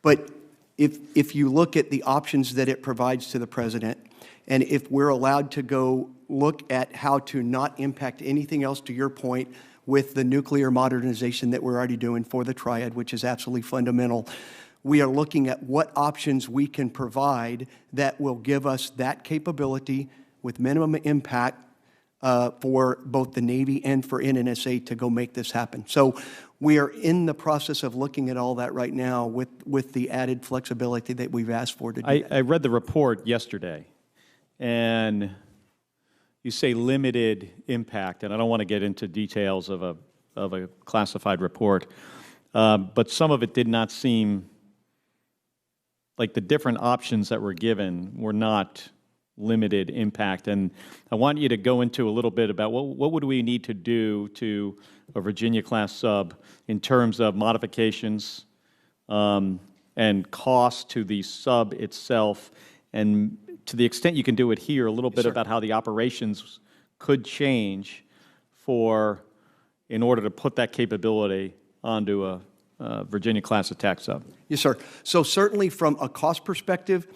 But if you look at the options that it provides to the President, and if we're allowed to go look at how to not impact anything else, to your point, with the nuclear modernization that we're already doing for the Triad, which is absolutely fundamental, we are looking at what options we can provide that will give us that capability with minimum impact for both the Navy and for NNSA to go make this happen. So we are in the process of looking at all that right now with the added flexibility that we've asked for to do that. I read the report yesterday, and you say limited impact, and I don't want to get into details of a classified report, but some of it did not seem like the different options that were given were not limited impact. And I want you to go into a little bit about what would we need to do to a Virginia-class sub in terms of modifications and cost to the sub itself, and to the extent you can do it here, a little bit about how the operations could change in order to put that capability onto a Virginia-class attack sub. Yes, sir. So certainly from a cost perspective,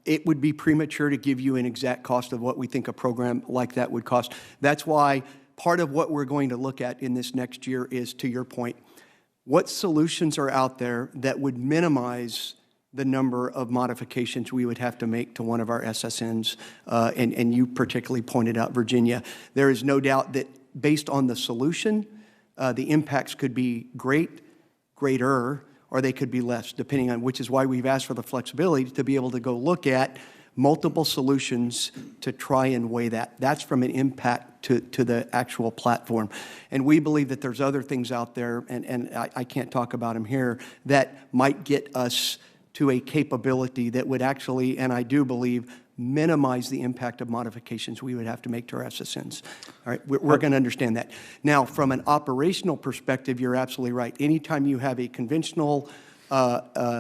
it would be premature to give you an exact cost of what we think a program like that would cost. That's why part of what we're going to look at in this next year is, to your point, what solutions are out there that would minimize the number of modifications we would have to make to one of our SSNs, and you particularly pointed out Virginia. There is no doubt that based on the solution, the impacts could be greater, or they could be less, depending on, which is why we've asked for the flexibility to be able to go look at multiple solutions to try and weigh that. That's from an impact to the actual platform. And we believe that there's other things out there, and I can't talk about them here, that might get us to a capability that would actually, and I do believe, minimize the impact of modifications we would have to make to our SSNs. All right, we're going to understand that. Now, from an operational perspective, you're absolutely right. Anytime you have a conventional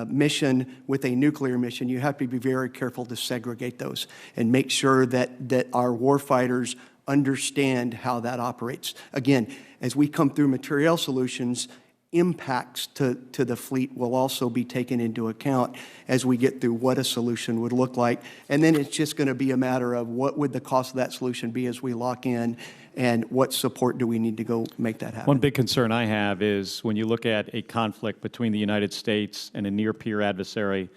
mission with a nuclear mission, you have to be very careful to segregate those and make sure that our warfighters understand how that operates. Again, as we come through material solutions, impacts to the fleet will also be taken into account as we get through what a solution would look like. And then it's just going to be a matter of what would the cost of that solution be as we lock in, and what support do we need to go make that happen. One big concern I have is when you look at a conflict between the United States and a near-peer adversary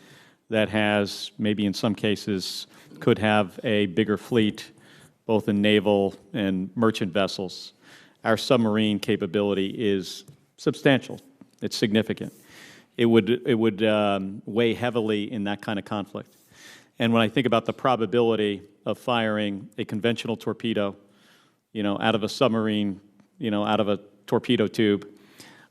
that has, maybe in some cases, could have a bigger fleet, both in naval and merchant vessels. Our submarine capability is substantial. It's significant. It would weigh heavily in that kind of conflict. And when I think about the probability of firing a conventional torpedo, out of a submarine, out of a torpedo tube,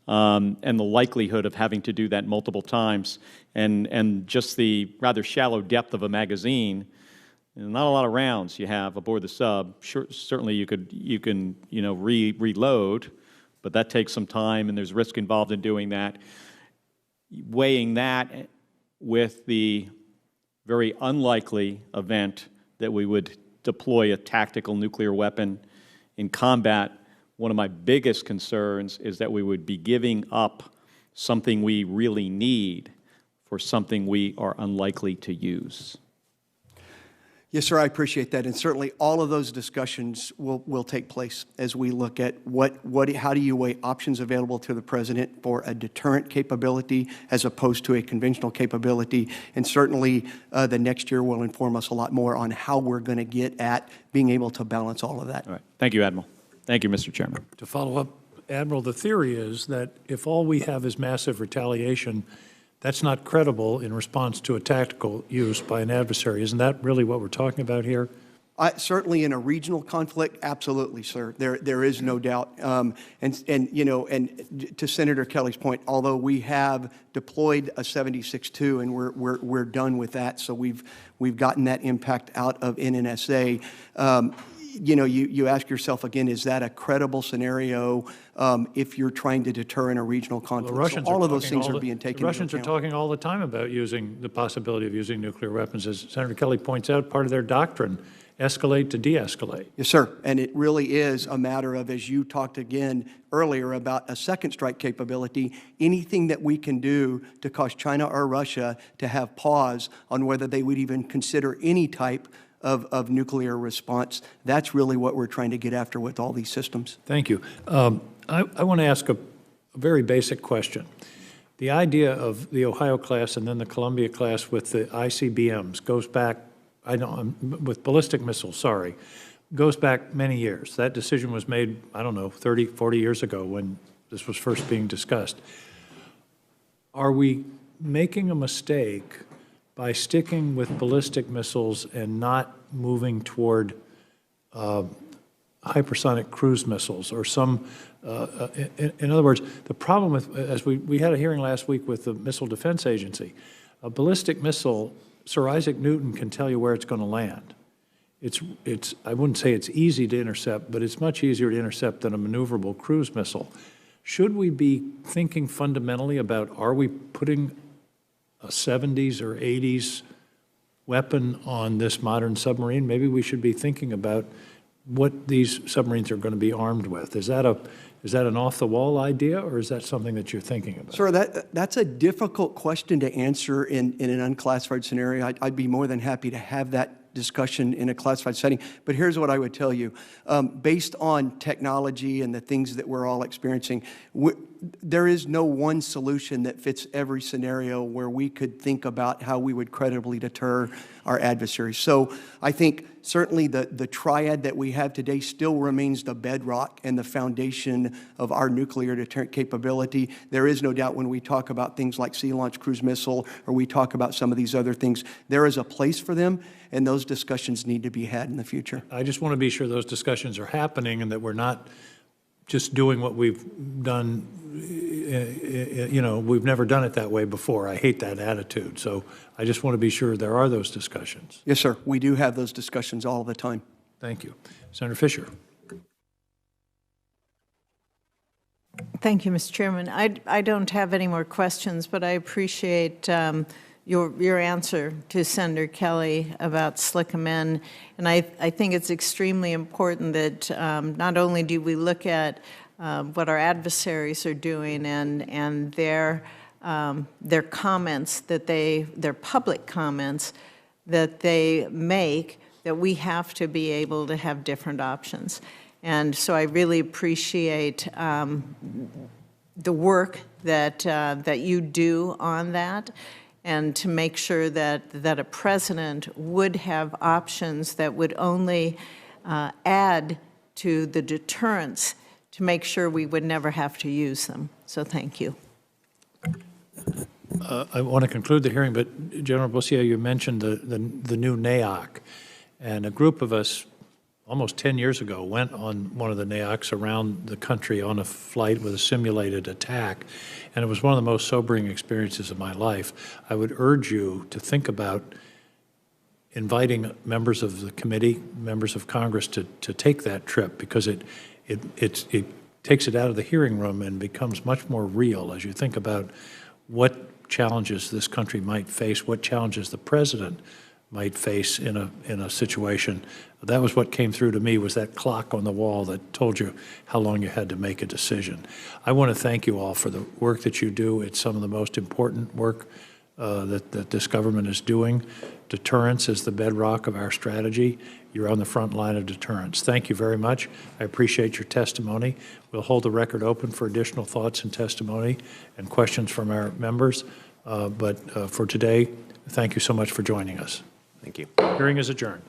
and the likelihood of having to do that multiple times, and just the rather shallow depth of a magazine, not a lot of rounds you have aboard the sub. Sure, certainly you can reload, but that takes some time, and there's risk involved in doing that. Weighing that with the very unlikely event that we would deploy a tactical nuclear weapon in combat, one of my biggest concerns is that we would be giving up something we really need for something we are unlikely to use. Yes, sir, I appreciate that. And certainly all of those discussions will take place as we look at how do you weigh options available to the President for a deterrent capability as opposed to a conventional capability. And certainly the next year will inform us a lot more on how we're going to get at being able to balance all of that. All right. Thank you, Admiral. Thank you, Mr. Chairman. To follow up, Admiral, the theory is that if all we have is massive retaliation, that's not credible in response to a tactical use by an adversary. Isn't that really what we're talking about here? Certainly in a regional conflict, absolutely, sir. There is no doubt. And you know, and to Senator Kelly's point, although we have deployed a 76-2 and we're done with that, so we've gotten that impact out of NNSA. You know, you ask yourself again, is that a credible scenario if you're trying to deter in a regional conflict? The Russians so all of those things are being taken The Russians into are account. talking all the time about using the possibility of using nuclear weapons. As Senator Kelly points out, part of their doctrine, escalate to de-escalate. Yes, sir. And it really is a matter of, as you talked again earlier about a second strike capability, anything that we can do to cause China or Russia to have pause on whether they would even consider any type of nuclear response, that's really what we're trying to get after with all these systems. Thank you. I want to ask a very basic question. The idea of the Ohio class and then the Columbia class with the ICBMs goes back, with ballistic missiles, sorry, goes back many years. That decision was made, I don't know, 30, 40 years ago when this was first being discussed. Are we making a mistake by sticking with ballistic missiles and not moving toward hypersonic cruise missiles or some, in other words, the problem with, as we had a hearing last week with the Missile Defense Agency, a ballistic missile, Sir Isaac Newton can tell you where it's going to land. It's I wouldn't say it's easy to intercept, but it's much easier to intercept than a maneuverable cruise missile. Should we be thinking fundamentally about, are we putting a 70s or 80s weapon on this modern submarine? Maybe we should be thinking about what these submarines are going to be armed with. Is that an off-the-wall idea, or is that something that you're thinking about? Sir, that's a difficult question to answer in an unclassified scenario. I'd be more than happy to have that discussion in a classified setting. But here's what I would tell you. Based on technology and the things that we're all experiencing, there is no one solution that fits every scenario where we could think about how we would credibly deter our adversaries. So I think certainly the triad that we have today still remains the bedrock and the foundation of our nuclear deterrent capability. There is no doubt when we talk about things like sea-launched cruise missile or we talk about some of these other things, there is a place for them, and those discussions need to be had in the future. I just want to be sure those discussions are happening and that we're not just doing what we've done, you know, we've never done it that way before. I hate that attitude. So I just want to be sure there are those discussions. Yes, sir. We do have those discussions all the time. Thank you. Senator Fisher. Thank you, Mr. Chairman. I don't have any more questions, but I appreciate your answer to Senator Kelly about SLCM-N. And I think it's extremely important that not only do we look at what our adversaries are doing and their comments that their public comments that they make, that we have to be able to have different options. And so I really appreciate the work that you do on that, and to make sure that a president would have options that would only add to the deterrence to make sure we would never have to use them. So thank you. I want to conclude the hearing, but General Bussiere, you mentioned the new NAOC, and a group of us almost 10 years ago went on one of the NAOCs around the country on a flight with a simulated attack, and it was one of the most sobering experiences of my life. I would urge you to think about inviting members of the committee, members of Congress to take that trip, because it takes it out of the hearing room and becomes much more real as you think about what challenges this country might face, what challenges the president might face in a situation. That was what came through to me, was that clock on the wall that told you how long you had to make a decision. I want to thank you all for the work that you do. It's some of the most important work that this government is doing. Deterrence is the bedrock of our strategy. You're on the front line of deterrence. Thank you very much. I appreciate your testimony. We'll hold the record open for additional thoughts and testimony and questions from our members. But for today, thank you so much for joining us. Thank you. Hearing is adjourned.